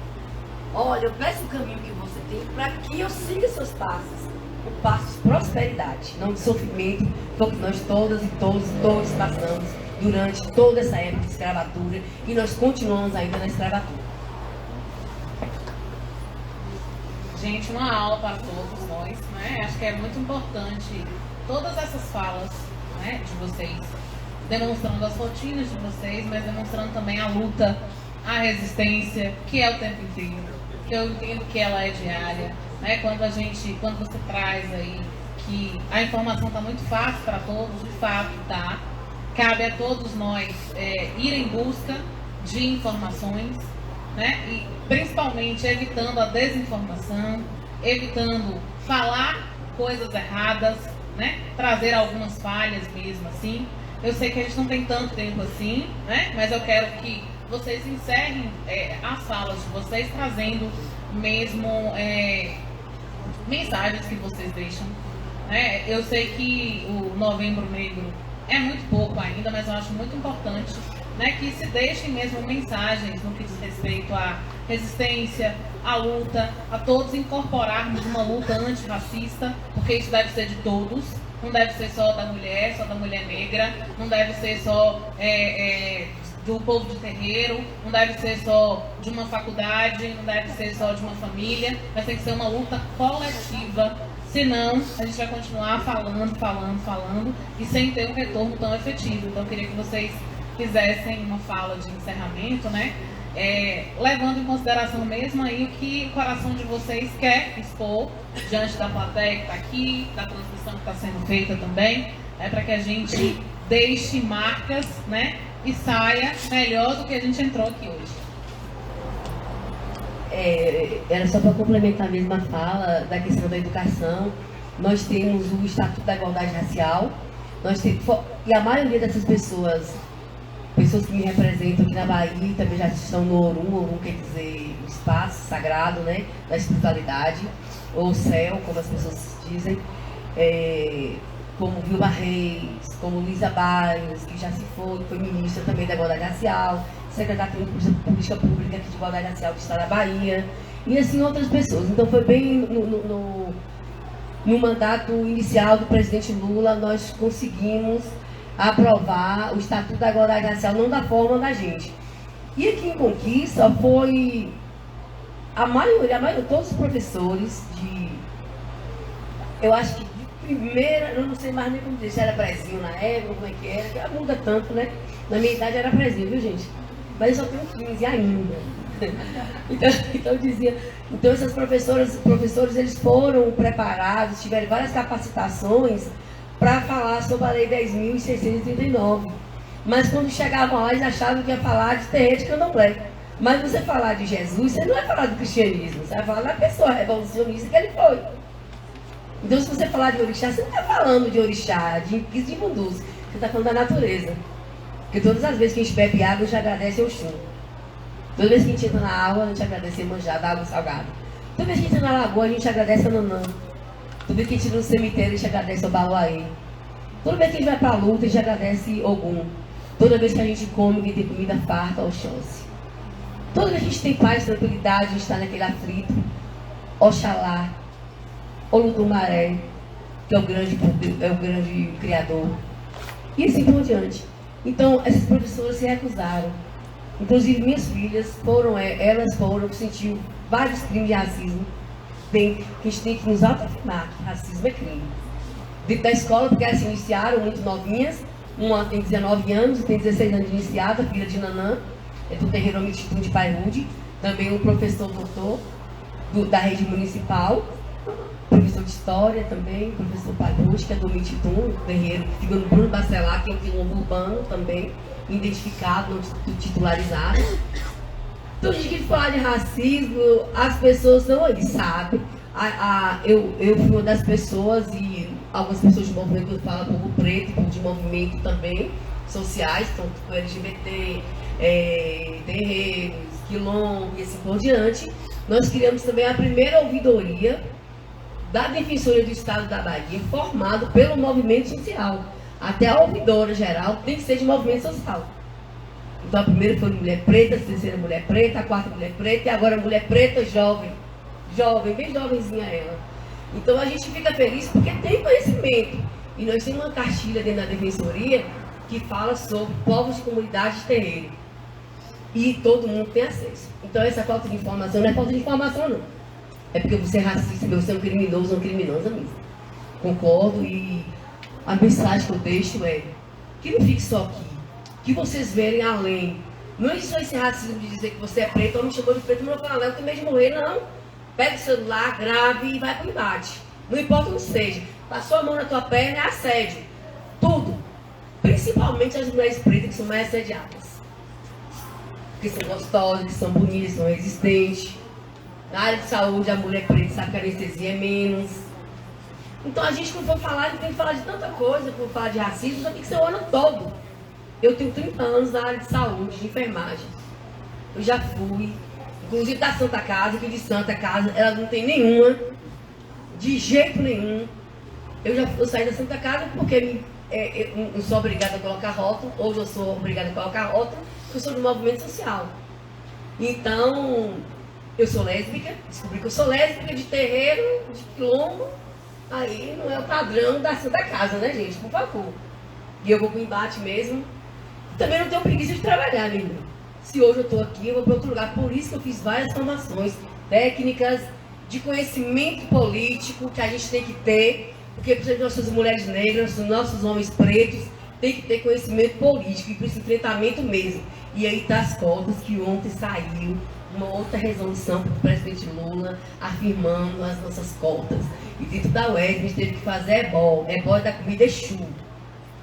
Olha, eu peço o caminho que você tem para que eu siga seus passos. O passo de prosperidade, não de sofrimento, porque nós todas e todos passamos durante toda essa época de escravatura e nós continuamos ainda na escravatura. Gente, uma aula para todos nós, né? Acho que é muito importante todas essas falas, né, de vocês, demonstrando as rotinas de vocês, mas demonstrando também a luta, a resistência, que é o tempo inteiro, que eu entendo que ela é diária, né? Quando você traz aí que a informação está muito fácil para todos, de fato tá, cabe a todos nós ir em busca de informações, né? E principalmente evitando a desinformação, evitando falar coisas erradas, né? Trazer algumas falhas mesmo assim. Eu sei que a gente não tem tanto tempo assim, né? Mas eu quero que vocês encerrem as falas de vocês trazendo mesmo mensagens que vocês deixam. Né? Eu sei que o Novembro Negro é muito pouco ainda, mas eu acho muito importante, né, que se deixem mesmo mensagens no que diz respeito à resistência, à luta, a todos incorporarmos uma luta antirracista, porque isso deve ser de todos, não deve ser só da mulher negra, não deve ser só do povo de terreiro, não deve ser só de uma faculdade, não deve ser só de uma família, mas tem que ser uma luta coletiva, senão a gente vai continuar falando e sem ter um retorno tão efetivo. Então eu queria que vocês fizessem uma fala de encerramento, né? Levando em consideração mesmo aí o que o coração de vocês quer expor diante da plateia que está aqui, da transmissão que está sendo feita também, para que a gente deixe marcas, né? E saia melhor do que a gente entrou aqui hoje. Era só para complementar mesmo a fala da questão da educação. Nós temos o Estatuto da Igualdade Racial, e a maioria dessas pessoas que me representam aqui na Bahia também já estão no Orum quer dizer o espaço sagrado, né, da espiritualidade, ou o céu, como as pessoas dizem, como Vilma Reis, como Luísa Bairros, que já se foi ministra também da Igualdade Racial, secretária de Política Pública aqui de Igualdade Racial do Estado da Bahia, e assim outras pessoas. Então foi bem no mandato inicial do presidente Lula, nós conseguimos aprovar o Estatuto da Igualdade Racial, não da forma da gente. E aqui em Conquista foi a maioria, todos os professores eu acho que de primeira, eu não sei mais nem como dizer, se era prezinho na época, como é que era, muda tanto, né? Na minha idade era prezinho, viu, gente? Mas eu só tenho 15 ainda. Então eu dizia, esses professores eles foram preparados, tiveram várias capacitações para falar sobre a Lei 10.639. Mas quando chegavam lá, eles achavam que ia falar de terreiro de candomblé. Mas você falar de Jesus, você não vai falar do cristianismo, você vai falar da pessoa revolucionista que ele foi. Então, se você falar de orixá, você não está falando de orixá, de Mundus, você está falando da natureza. Porque todas as vezes que a gente bebe água, a gente agradece ao Xum. Toda vez que a gente entra na água, a gente agradece a Iemanjá, da água salgada. Toda vez que a gente entra na lagoa, a gente agradece a Nanã. Toda vez que a gente entra no cemitério, a gente agradece ao Baluaê. Toda vez que a gente vai para a luta, a gente agradece Ogum. Toda vez que a gente come, que tem comida farta, Oxóssi. Toda vez que a gente tem paz, tranquilidade, a gente está naquele aflito, Oxalá, Olutumaré, que é o grande criador. E assim por diante. Então, essas professoras se recusaram. Inclusive, minhas filhas elas foram, sentiu vários crimes de racismo. A gente tem que nos autoafirmar que racismo é crime. Dentro da escola, porque elas se iniciaram muito novinhas. Uma tem 19 anos e tem 16 anos de iniciada, filha de Nanã, do terreiro Omititum de Pairude. Também um professor doutor da rede municipal. Professor de História também, professor Pairude, que é do Omititum, terreiro que fica no Bruno Bacelar, que é um quilombo urbano também, identificado, titularizado. Então, a gente quer falar de racismo, as pessoas estão aí, sabe? Eu fui uma das pessoas, e algumas pessoas de movimento falam povo preto, de movimento também, sociais, tanto com LGBT, terreiros, quilombo e assim por diante. Nós criamos também a primeira ouvidoria da Defensoria do Estado da Bahia, formado pelo movimento social. Até a ouvidora geral tem que ser de movimento social. Então a primeira foi mulher preta, a terceira mulher preta, a quarta mulher preta, e agora mulher preta jovem, bem jovenzinha ela. Então a gente fica feliz porque tem conhecimento. E nós temos uma cartilha dentro da Defensoria que fala sobre povos de comunidades de terreiro. E todo mundo tem acesso. Então essa falta de informação não é falta de informação, não. É porque você é racista, você é um criminoso ou criminosa mesmo. Concordo, e a mensagem que eu deixo é que não fique só aqui, que vocês verem além. Não é só esse racismo de dizer que você é preto, ou me chamou de preto, não vou falar, eu tenho medo de morrer, não. Pega o celular, grave e vai para o embate. Não importa onde seja. Passou a mão na tua perna, é assédio. Tudo. Principalmente as mulheres pretas, que são mais assediadas. Que são gostosas, que são bonitas, que são resistentes. Na área de saúde, a mulher preta sabe que a anestesia é menos. Então a gente, quando for falar, a gente tem que falar de tanta coisa, quando falar de racismo, tem que ser o ano todo. Eu tenho 30 anos na área de saúde, de enfermagem. Eu já fui, inclusive da Santa Casa, que de Santa Casa, ela não tem nenhuma De jeito nenhum. Eu saí da Santa Casa porque eu sou obrigada a colocar rótulo. Hoje eu sou obrigada a colocar rótulo, porque eu sou do movimento social. Então, eu sou lésbica, descobri que eu sou lésbica de terreiro, de quilombo. Aí não é o padrão da Santa Casa, né, gente? Por favor. E eu vou pro embate mesmo. Também não tenho preguiça de trabalhar, meu irmão. Se hoje eu estou aqui, eu vou para outro lugar. Por isso que eu fiz várias formações técnicas, de conhecimento político que a gente tem que ter, porque principalmente nossas mulheres negras, nossos homens pretos, tem que ter conhecimento político e para esse enfrentamento mesmo. E aí está as cotas que ontem saiu uma outra resolução para o presidente Lula afirmando as nossas cotas. E dentro da UES a gente teve que fazer ebó da comida Exu.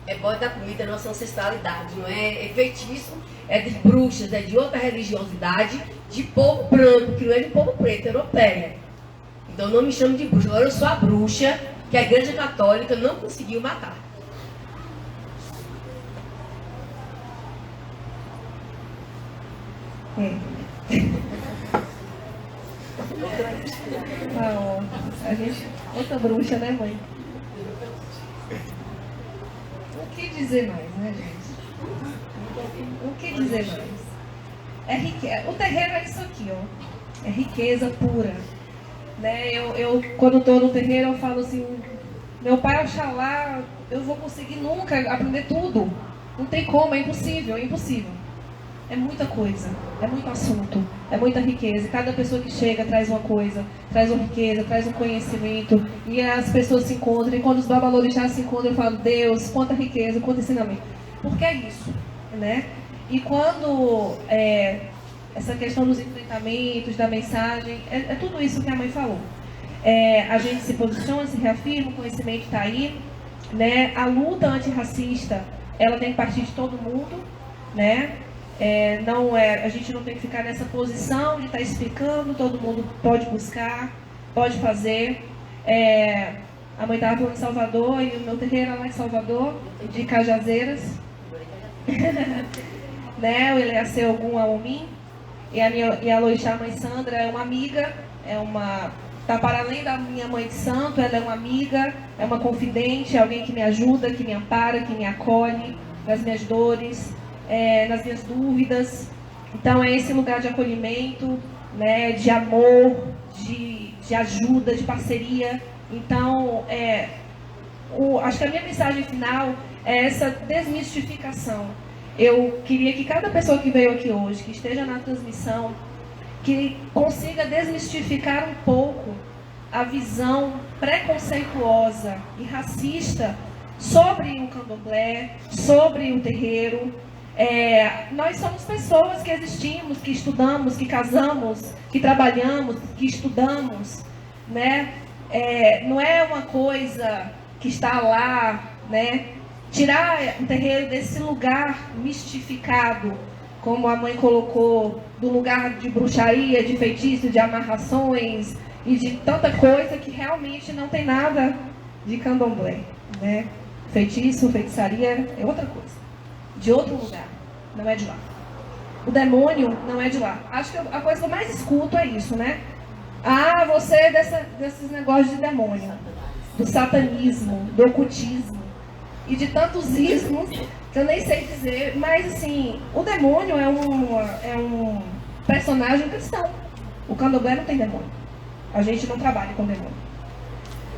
Ebó da comida é nossa ancestralidade, não é feitiço, é de bruxas, é de outra religiosidade, de povo branco, que não é de povo preto, é europeia. Então não me chamo de bruxa, agora eu sou a bruxa que a Igreja Católica não conseguiu matar. A gente, outra bruxa, né, mãe? O que dizer mais, né, gente? O que dizer mais? É riqueza. O terreiro é isso aqui, ó. É riqueza pura. Né? Eu quando estou no terreiro, eu falo assim, meu pai, Oxalá, eu vou conseguir nunca aprender tudo. Não tem como, é impossível, é impossível. É muita coisa, é muito assunto, é muita riqueza. Cada pessoa que chega traz uma coisa, traz uma riqueza, traz um conhecimento. E as pessoas se encontram, e quando os babalorixás se encontram, eu falo, Deus, quanta riqueza, quanto ensinamento. Porque é isso, né? E quando essa questão dos enfrentamentos, da mensagem, é tudo isso que a mãe falou. A gente se posiciona, se reafirma, o conhecimento está aí, né? A luta antirracista, ela tem que partir de todo mundo, né? A gente não tem que ficar nessa posição de estar explicando, todo mundo pode buscar, pode fazer. A mãe estava falando em Salvador, e o meu terreiro é lá em Salvador, de Cajazeiras. Né? O Eliaceu Ogum Aomim. E a Loixá, mãe Sandra, é uma amiga, está para além da minha mãe de santo, ela é uma amiga, é uma confidente, é alguém que me ajuda, que me ampara, que me acolhe nas minhas dores, nas minhas dúvidas. Então é esse lugar de acolhimento, né, de amor, de ajuda, de parceria. Então, acho que a minha mensagem final é essa desmistificação. Eu queria que cada pessoa que veio aqui hoje, que esteja na transmissão, que consiga desmistificar um pouco a visão preconceituosa e racista sobre o candomblé, sobre o terreiro. Nós somos pessoas que existimos, que estudamos, que casamos, que trabalhamos, que estudamos, né? Não é uma coisa que está lá, né? Tirar o terreiro desse lugar mistificado, como a mãe colocou, do lugar de bruxaria, de feitiço, de amarrações e de tanta coisa que realmente não tem nada de candomblé, né? Feitiço, feitiçaria é outra coisa, de outro lugar, não é de lá. O demônio não é de lá. Acho que a coisa que eu mais escuto é isso, né? Você é desses negócios de demônio, do satanismo, do ocultismo e de tantos ismos que eu nem sei dizer, mas assim, o demônio é um personagem cristão. O candomblé não tem demônio. A gente não trabalha com demônio.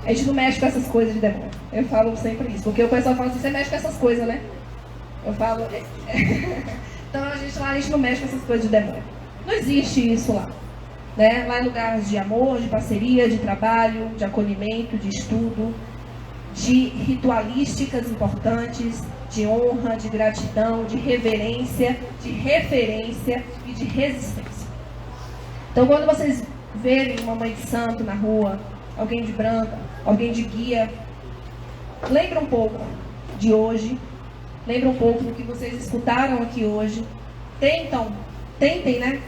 A gente não mexe com essas coisas de demônio. Eu falo sempre isso, porque o pessoal fala assim, você mexe com essas coisas, né? Eu falo... Então a gente não mexe com essas coisas de demônio. Não existe isso lá. Né? Lá é lugar de amor, de parceria, de trabalho, de acolhimento, de estudo, de ritualísticas importantes, de honra, de gratidão, de reverência, de referência e de resistência. Então, quando vocês verem uma mãe de santo na rua, alguém de branco, alguém de guia, lembra um pouco de hoje, lembra um pouco do que vocês escutaram aqui hoje. Tentem, né?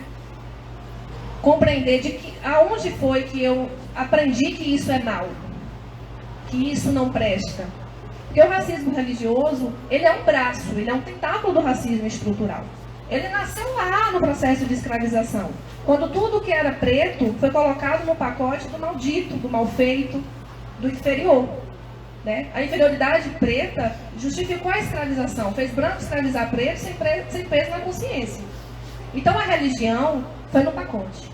Compreender de que aonde foi que eu aprendi que isso é mal, que isso não presta. Porque o racismo religioso, ele é um braço, ele é um tentáculo do racismo estrutural. Ele nasceu lá no processo de escravização, quando tudo que era preto foi colocado no pacote do maldito, do mal feito, do inferior. Né? A inferioridade preta justificou a escravização, fez branco escravizar preto sem peso na consciência. Então a religião foi no pacote.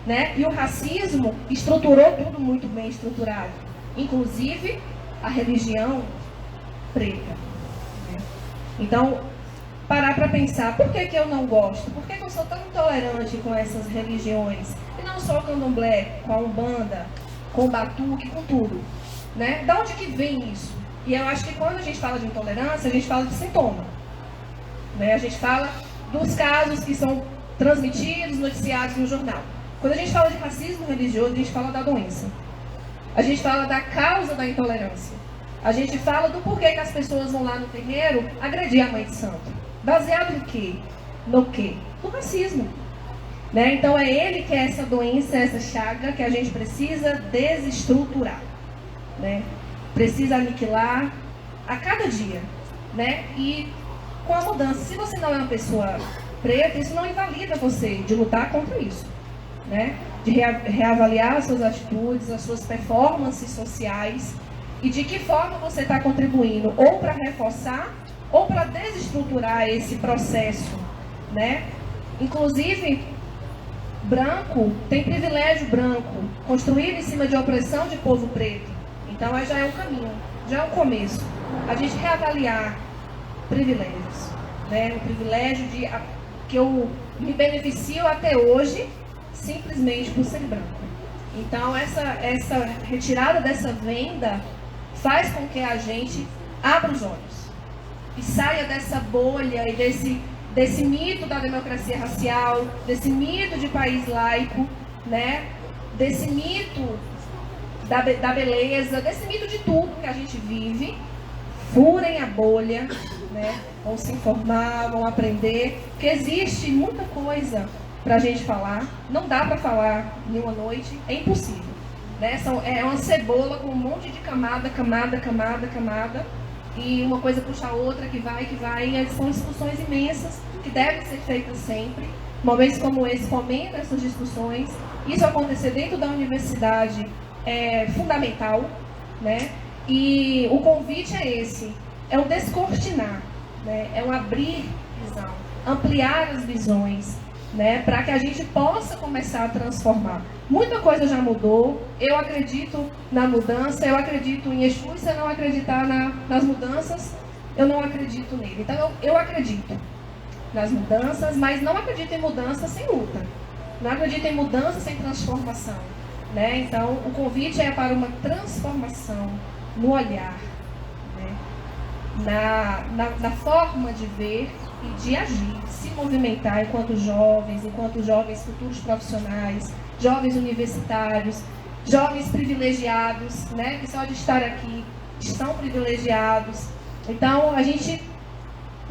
Né? E o racismo estruturou tudo muito bem estruturado, inclusive a religião preta. Né? Então, parar para pensar, por que eu não gosto? Por que eu sou tão intolerante com essas religiões? E não só o candomblé, com a umbanda, com o batuque, com tudo. Né? Da onde que vem isso? E eu acho que quando a gente fala de intolerância, a gente fala de sintoma. Né? A gente fala dos casos que são transmitidos, noticiados no jornal. Quando a gente fala de racismo religioso, a gente fala da doença. A gente fala da causa da intolerância. A gente fala do porquê que as pessoas vão lá no terreiro agredir a mãe de santo. Baseado em quê? No quê? No racismo. Né? Então é ele que é essa doença, essa chaga que a gente precisa desestruturar. Né? Precisa aniquilar a cada dia. Né? E com a mudança, se você não é uma pessoa preta, isso não invalida você de lutar contra isso. Né? De reavaliar as suas atitudes, as suas performances sociais e de que forma você está contribuindo ou para reforçar ou para desestruturar esse processo. Né? Inclusive, branco tem privilégio branco, construído em cima de opressão de povo preto. Então já é um caminho, já é um começo. A gente reavaliar privilégios. Né? O privilégio que eu me beneficio até hoje simplesmente por ser branco. Então essa retirada dessa venda faz com que a gente abra os olhos e saia dessa bolha e desse mito da democracia racial, desse mito de país laico, né? Desse mito da beleza, desse mito de tudo que a gente vive. Furem a bolha, né? Vão se informar, vão aprender, porque existe muita coisa para a gente falar. Não dá para falar em uma noite, é impossível. Né? É uma cebola com um monte de camada, e uma coisa puxa a outra, que vai, e são discussões imensas que devem ser feitas sempre. Momentos como esse fomentam essas discussões. Isso acontecer dentro da universidade é fundamental, né? E o convite é esse, é um descortinar, né? É um abrir visão, ampliar as visões, né? Para que a gente possa começar a transformar. Muita coisa já mudou, eu acredito na mudança, eu acredito em Exu. Se eu não acreditar nas mudanças, eu não acredito nele. Então eu acredito nas mudanças, mas não acredito em mudança sem luta. Não acredito em mudança sem transformação. Né? Então o convite é para uma transformação no olhar, né? na forma de ver e de agir, se movimentar enquanto jovens futuros profissionais, jovens universitários, jovens privilegiados, né? Que só de estar aqui estão privilegiados. Então, a gente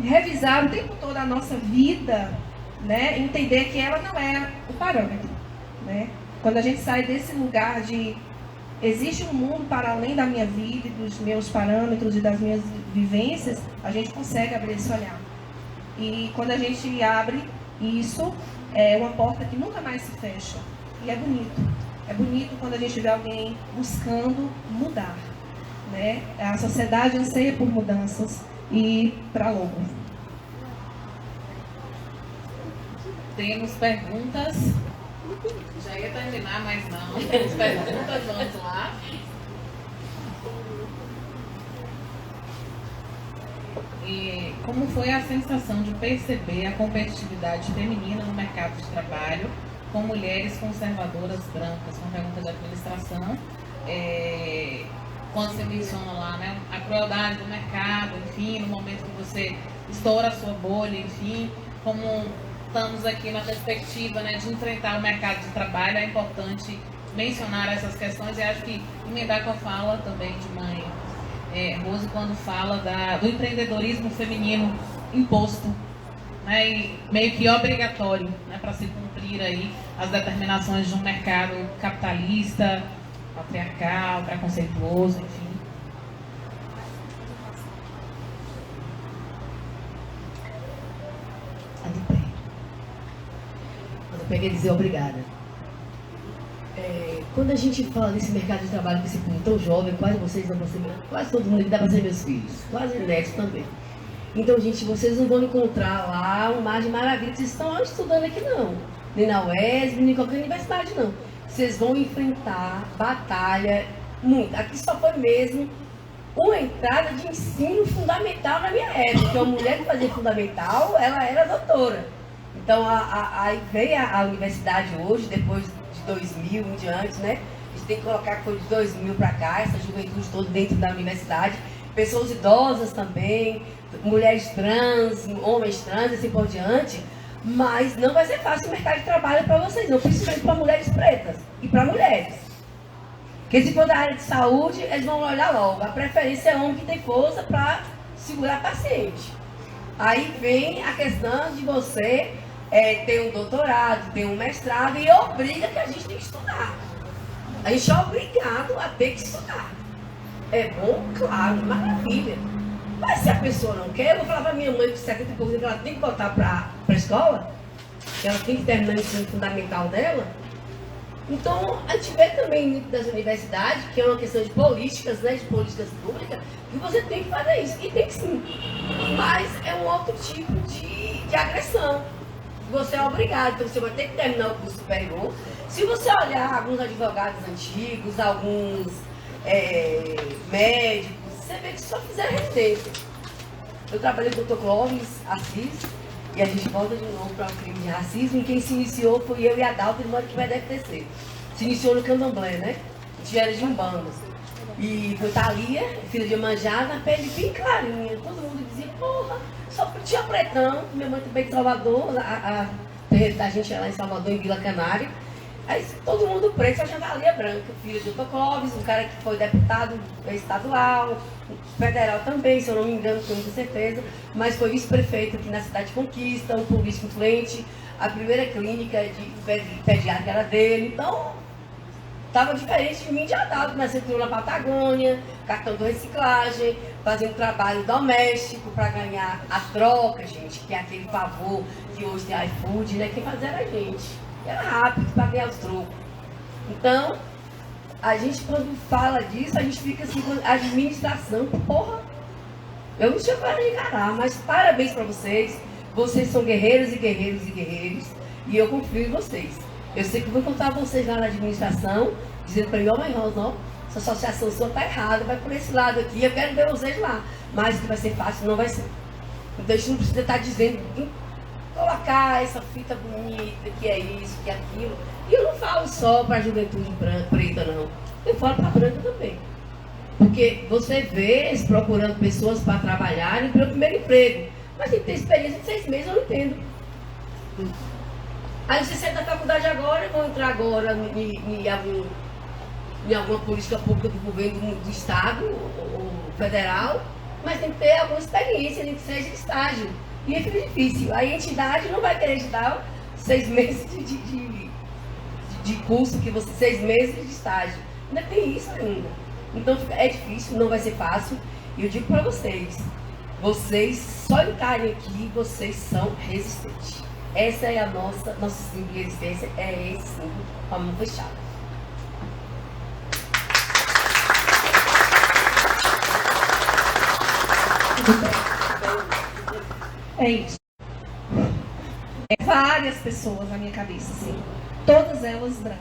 revisar o tempo todo a nossa vida, né? Entender que ela não é o parâmetro. Né? Quando a gente sai desse lugar de existe um mundo para além da minha vida e dos meus parâmetros e das minhas vivências, a gente consegue abrir esse olhar. E quando a gente abre isso, é uma porta que nunca mais se fecha. E é bonito. É bonito quando a gente vê alguém buscando mudar. Né? A sociedade anseia por mudanças e para logo. Temos perguntas. Já ia terminar, mas não. Temos perguntas, vamos lá. E como foi a sensação de perceber a competitividade feminina no mercado de trabalho com mulheres conservadoras brancas? Uma pergunta de administração. Quando você menciona lá, né, a crueldade do mercado, enfim, no momento que você estoura a sua bolha, enfim, como estamos aqui na perspectiva, né, de enfrentar o mercado de trabalho, é importante mencionar essas questões e acho que emendar com a fala também de mãe Rose, quando fala do empreendedorismo feminino imposto, né, e meio que obrigatório, né, para se cumprir aí as determinações de um mercado capitalista, patriarcal, preconceituoso, enfim. Quando eu peguei dizer obrigada. Quando a gente fala desse mercado de trabalho com esse público tão jovem, quase vocês não vão ser, quase todo mundo que dá para ser meus filhos, quase netos também. Então, gente, vocês não vão encontrar lá um mar de maravilha que vocês estão estudando aqui, não. Nem na UESB, nem em qualquer universidade, não. Vocês vão enfrentar batalha muito. Aqui só foi mesmo uma entrada de ensino fundamental na minha época, porque uma mulher que fazia fundamental, ela era doutora. Então, aí veio a universidade hoje, depois de 2000 em diante, né? A gente tem que colocar que foi de 2000 para cá, essa juventude toda dentro da universidade. Pessoas idosas também, mulheres trans, homens trans, assim por diante. Mas não vai ser fácil o mercado de trabalho para vocês, não, principalmente para mulheres pretas e para mulheres. Porque se for da área de saúde, eles vão olhar logo. A preferência é homem que tem força para segurar paciente. Aí vem a questão de você ter um doutorado, ter um mestrado e obriga que a gente tem que estudar. A gente é obrigado a ter que estudar. É bom, claro, maravilha. Mas se a pessoa não quer, eu vou falar para minha mãe com 70 e poucos que ela tem que voltar para a escola, que ela tem que terminar o ensino fundamental dela. Então, a gente vê também dentro das universidades, que é uma questão de políticas, né, de políticas públicas, que você tem que fazer isso. E tem que sim. Mas é um outro tipo de agressão. Você é obrigado, então você vai ter que terminar o curso superior. Se você olhar alguns advogados antigos, alguns médicos, você vê que só fizeram residência. Eu trabalhei com o Dr. Clóvis Assis, e a gente volta de novo para o crime de racismo, e quem se iniciou foi eu e a Dalta, irmã que vai DFTC. Se iniciou no Candomblé, né? A gente era de Umbandas. E foi Thalia, filha de Iemanjá, na pele bem clarinha. Todo mundo dizia, porra, só tinha pretão. Minha mãe também de Salvador, a gente lá em Salvador, em Vila Canária. Aí todo mundo preto, só tinha Thalia branca, filha do Dr. Clóvis, um cara que foi deputado estadual, federal também, se eu não me engano, tenho muita certeza, mas foi vice-prefeito aqui na cidade de Conquista, um político influente, a primeira clínica de pediátrica era dele, então estava diferente de mim de Adalto, mas entrou na Patagônia, cartão de reciclagem, fazendo trabalho doméstico para ganhar a troca, gente, que é aquele favor que hoje tem iFood, né? Quem fazia era a gente. Era rápido para ganhar os trocos. Então, a gente quando fala disso, a gente fica assim, administração, porra. Eu não tinha para encarar, mas parabéns para vocês. Vocês são guerreiros e guerreiros e guerreiros. E eu confio em vocês. Eu sei que vou encontrar vocês lá na administração, dizendo para mim, ó, mas ó, essa associação sua tá errada, vai por esse lado aqui, eu quero ver vocês lá. Mas que vai ser fácil, não vai ser. Então a gente não precisa estar dizendo, colocar essa fita bonita, que é isso, que é aquilo. E eu não falo só para a juventude preta, não. Eu falo para a branca também. Porque você vê eles procurando pessoas para trabalharem pelo primeiro emprego. Mas tem que ter experiência de 6 meses, eu não entendo. Aí você sai da faculdade agora, vão entrar agora em alguma política pública do governo do estado ou federal, mas tem que ter alguma experiência, nem que seja de estágio. E é difícil. A entidade não vai querer te dar 6 meses de curso, que você 6 meses de estágio. Ainda tem isso ainda. Então é difícil, não vai ser fácil. E eu digo para vocês, vocês só entrarem aqui, vocês são resistentes. Essa é a nossa símbolo de resistência, é esse símbolo com a mão fechada. É isso. Várias pessoas na minha cabeça, assim. Todas elas brancas.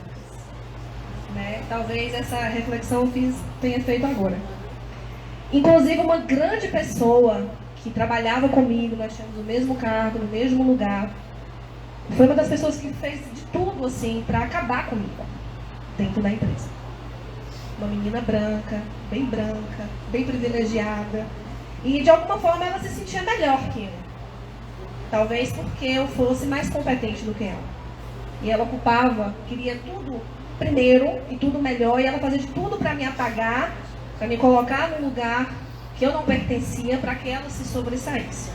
Né? Talvez essa reflexão eu tenha feito agora. Inclusive uma grande pessoa que trabalhava comigo, nós tínhamos o mesmo cargo, no mesmo lugar. Foi uma das pessoas que fez de tudo assim para acabar comigo dentro da empresa. Uma menina branca, bem privilegiada. E de alguma forma ela se sentia melhor que eu. Talvez porque eu fosse mais competente do que ela. E ela queria tudo primeiro e tudo melhor, e ela fazia de tudo para me apagar, para me colocar num lugar que eu não pertencia, para que ela se sobressaísse.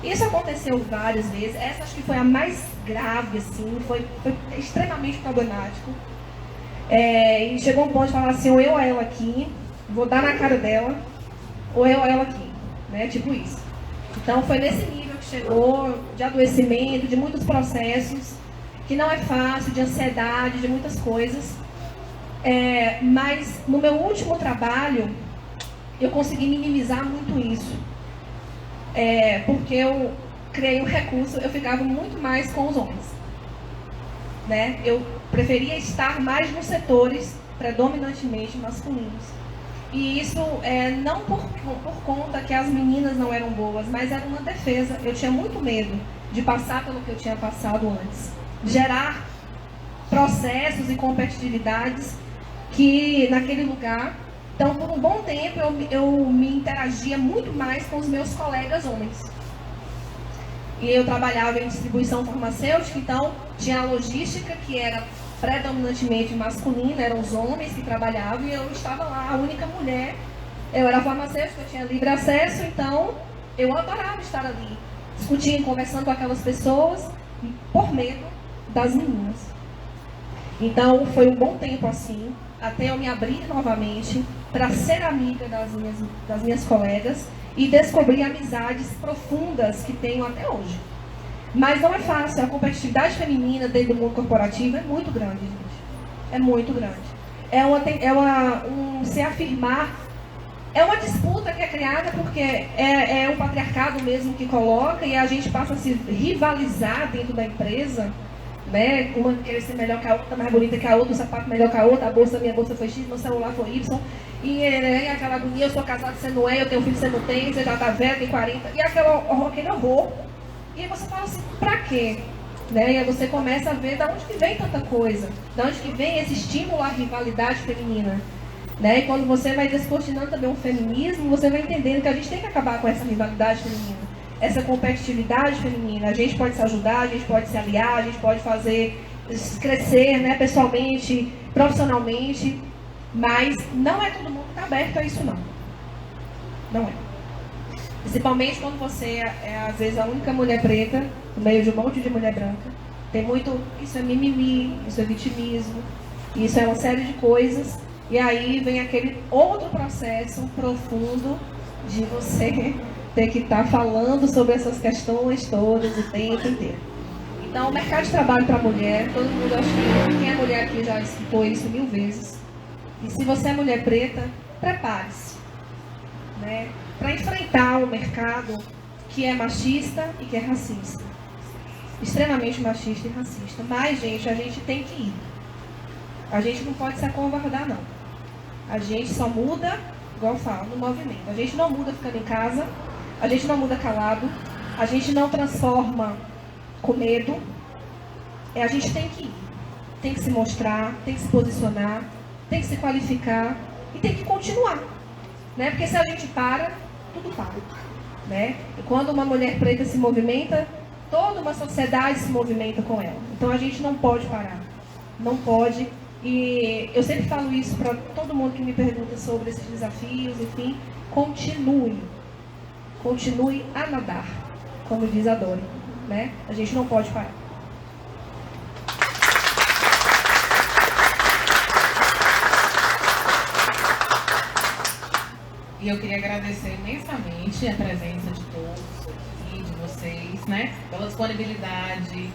Isso aconteceu várias vezes. Essa acho que foi a mais grave, assim, foi extremamente problemático. E chegou um ponto de falar assim, ou eu ou ela aqui, vou dar na cara dela, ou eu ou ela aqui, né? Tipo isso. Então foi nesse nível que chegou, de adoecimento, de muitos processos, que não é fácil, de ansiedade, de muitas coisas. Mas no meu último trabalho, eu consegui minimizar muito isso. Porque eu criei um recurso, eu ficava muito mais com os homens. Né? Eu preferia estar mais nos setores predominantemente masculinos. E isso não por conta que as meninas não eram boas, mas era uma defesa. Eu tinha muito medo de passar pelo que eu tinha passado antes. Gerar processos e competitividades que naquele lugar... Então, por um bom tempo, eu me interagia muito mais com os meus colegas homens. E eu trabalhava em distribuição farmacêutica, então tinha a logística que era predominantemente masculina, eram os homens que trabalhavam e eu estava lá, a única mulher. Eu era farmacêutica, eu tinha livre acesso, então eu adorava estar ali, discutindo, conversando com aquelas pessoas, por medo das meninas. Então foi um bom tempo assim, até eu me abrir novamente para ser amiga das minhas colegas e descobrir amizades profundas que tenho até hoje. Mas não é fácil, a competitividade feminina dentro do mundo corporativo é muito grande, gente. É muito grande. Se afirmar, é uma disputa que é criada porque é o patriarcado mesmo que coloca e a gente passa a se rivalizar dentro da empresa, né? Uma quer ser melhor que a outra, mais bonita que a outra, o sapato melhor que a outra, minha bolsa foi X, meu celular foi Y, e aquela agonia, eu sou casado, você não é, eu tenho filho, você não tem, você já tá velho, tem 40, e aquele horror. E aí você fala assim, pra quê? Né? E aí você começa a ver de onde que vem tanta coisa, de onde que vem esse estímulo à rivalidade feminina. Né? E quando você vai descortinando também o feminismo, você vai entendendo que a gente tem que acabar com essa rivalidade feminina, essa competitividade feminina. A gente pode se ajudar, a gente pode se aliar, a gente pode fazer crescer, né, pessoalmente, profissionalmente, mas não é todo mundo que está aberto a isso, não. Não é. Principalmente quando você é, às vezes, a única mulher preta no meio de um monte de mulher branca. Tem muito... Isso é mimimi, isso é vitimismo, isso é uma série de coisas. E aí vem aquele outro processo profundo de você ter que estar falando sobre essas questões todas o tempo inteiro. Então, o mercado de trabalho para a mulher, todo mundo acha que quem é mulher aqui já escutou isso 1000 vezes. E se você é mulher preta, prepare-se, né, para enfrentar um mercado que é machista e que é racista. Extremamente machista e racista. Mas, gente, a gente tem que ir. A gente não pode se acovardar, não. A gente só muda, igual eu falo, no movimento. A gente não muda ficando em casa, a gente não muda calado, a gente não transforma com medo. A gente tem que ir. Tem que se mostrar, tem que se posicionar, tem que se qualificar e tem que continuar. Né? Porque se a gente para, tudo para. Né? E quando uma mulher preta se movimenta, toda uma sociedade se movimenta com ela. Então a gente não pode parar. Não pode. E eu sempre falo isso para todo mundo que me pergunta sobre esses desafios, enfim, continue. Continue a nadar, como diz a Dori, né? A gente não pode parar. E eu queria agradecer imensamente a presença de todos aqui, de vocês, né? Pela disponibilidade,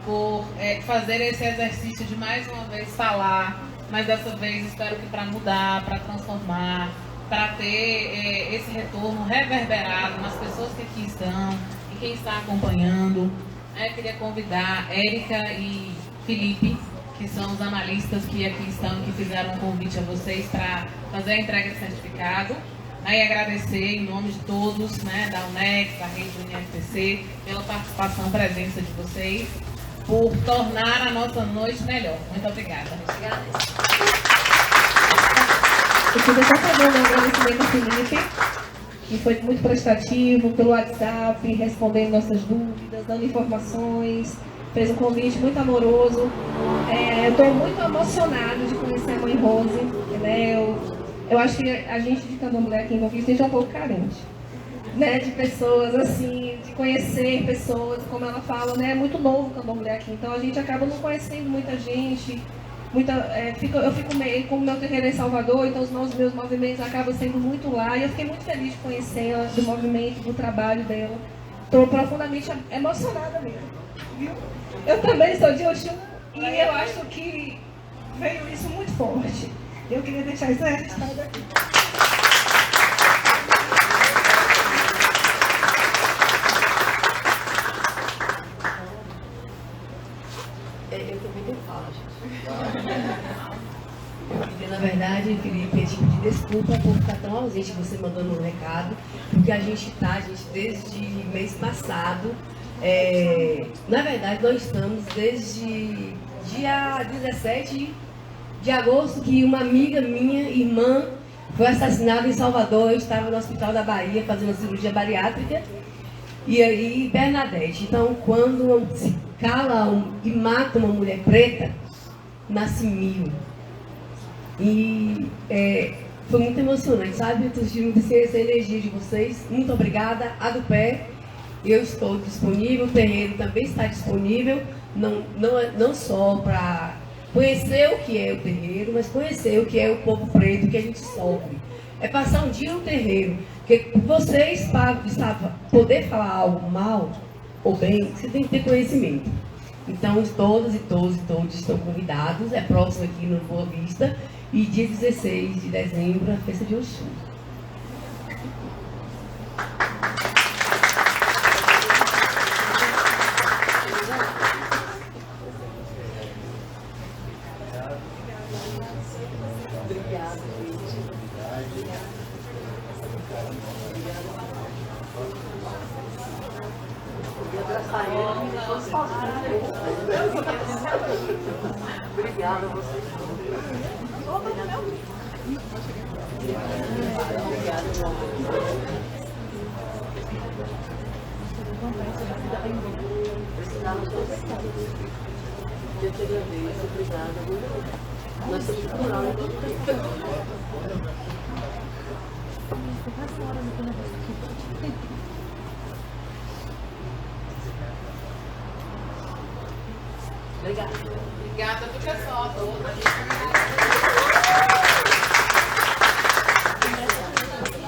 por fazer esse exercício de mais uma vez falar, mas dessa vez espero que para mudar, para transformar, para ter esse retorno reverberado nas pessoas que aqui estão e quem está acompanhando. Queria convidar Érica e Felipe, que são os analistas que aqui estão, que fizeram um convite a vocês para fazer a entrega de certificado. E agradecer em nome de todos, né, da UNEX, da rede do NFTC, pela participação, presença de vocês, por tornar a nossa noite melhor. Muito obrigada. Eu queria só fazer um agradecimento ao Felipe, que foi muito prestativo, pelo WhatsApp, respondendo nossas dúvidas, dando informações, fez um convite muito amoroso. Eu estou muito emocionada de conhecer a mãe Rose, né? Eu acho que a gente de Candomblé aqui em Conquista esteja um pouco carente, né, de pessoas assim, de conhecer pessoas, como ela fala, né, é muito novo o Candomblé aqui, então a gente acaba não conhecendo muita gente, eu fico meio, como meu terreiro é em Salvador, então os meus movimentos acabam sendo muito lá, e eu fiquei muito feliz de conhecê-la, do movimento, do trabalho dela. Estou profundamente emocionada mesmo, viu? Eu também sou de Oxum, e eu acho que veio isso muito forte. Eu queria deixar isso registrado aqui. Eu também tenho fala, gente. Na verdade, Felipe, eu te pedir desculpa por ficar tão ausente, você mandando um recado, porque a gente desde mês passado, na verdade, nós estamos desde dia 17 de agosto, que uma amiga minha, irmã, foi assassinada em Salvador. Eu estava no hospital da Bahia fazendo cirurgia bariátrica, e aí Bernadette. Então, quando se cala e mata uma mulher preta, nasce 1000. E foi muito emocionante, sabe? Eu tive essa energia de vocês. Muito obrigada. A do pé, eu estou disponível, o terreiro também está disponível, não só para conhecer o que é o terreiro, mas conhecer o que é o povo preto, que a gente sofre. É passar um dia no terreiro, porque vocês, para poder falar algo mal ou bem, você tem que ter conhecimento. Então, todas e todos estão convidados. É próximo aqui no Boa Vista. E dia 16 de dezembro, a festa de Oxum. Obrigada, gente. Obrigada a vocês. Eu te agradeço, obrigada. Nós estamos curando. Obrigada. Obrigada, pessoal, a todos.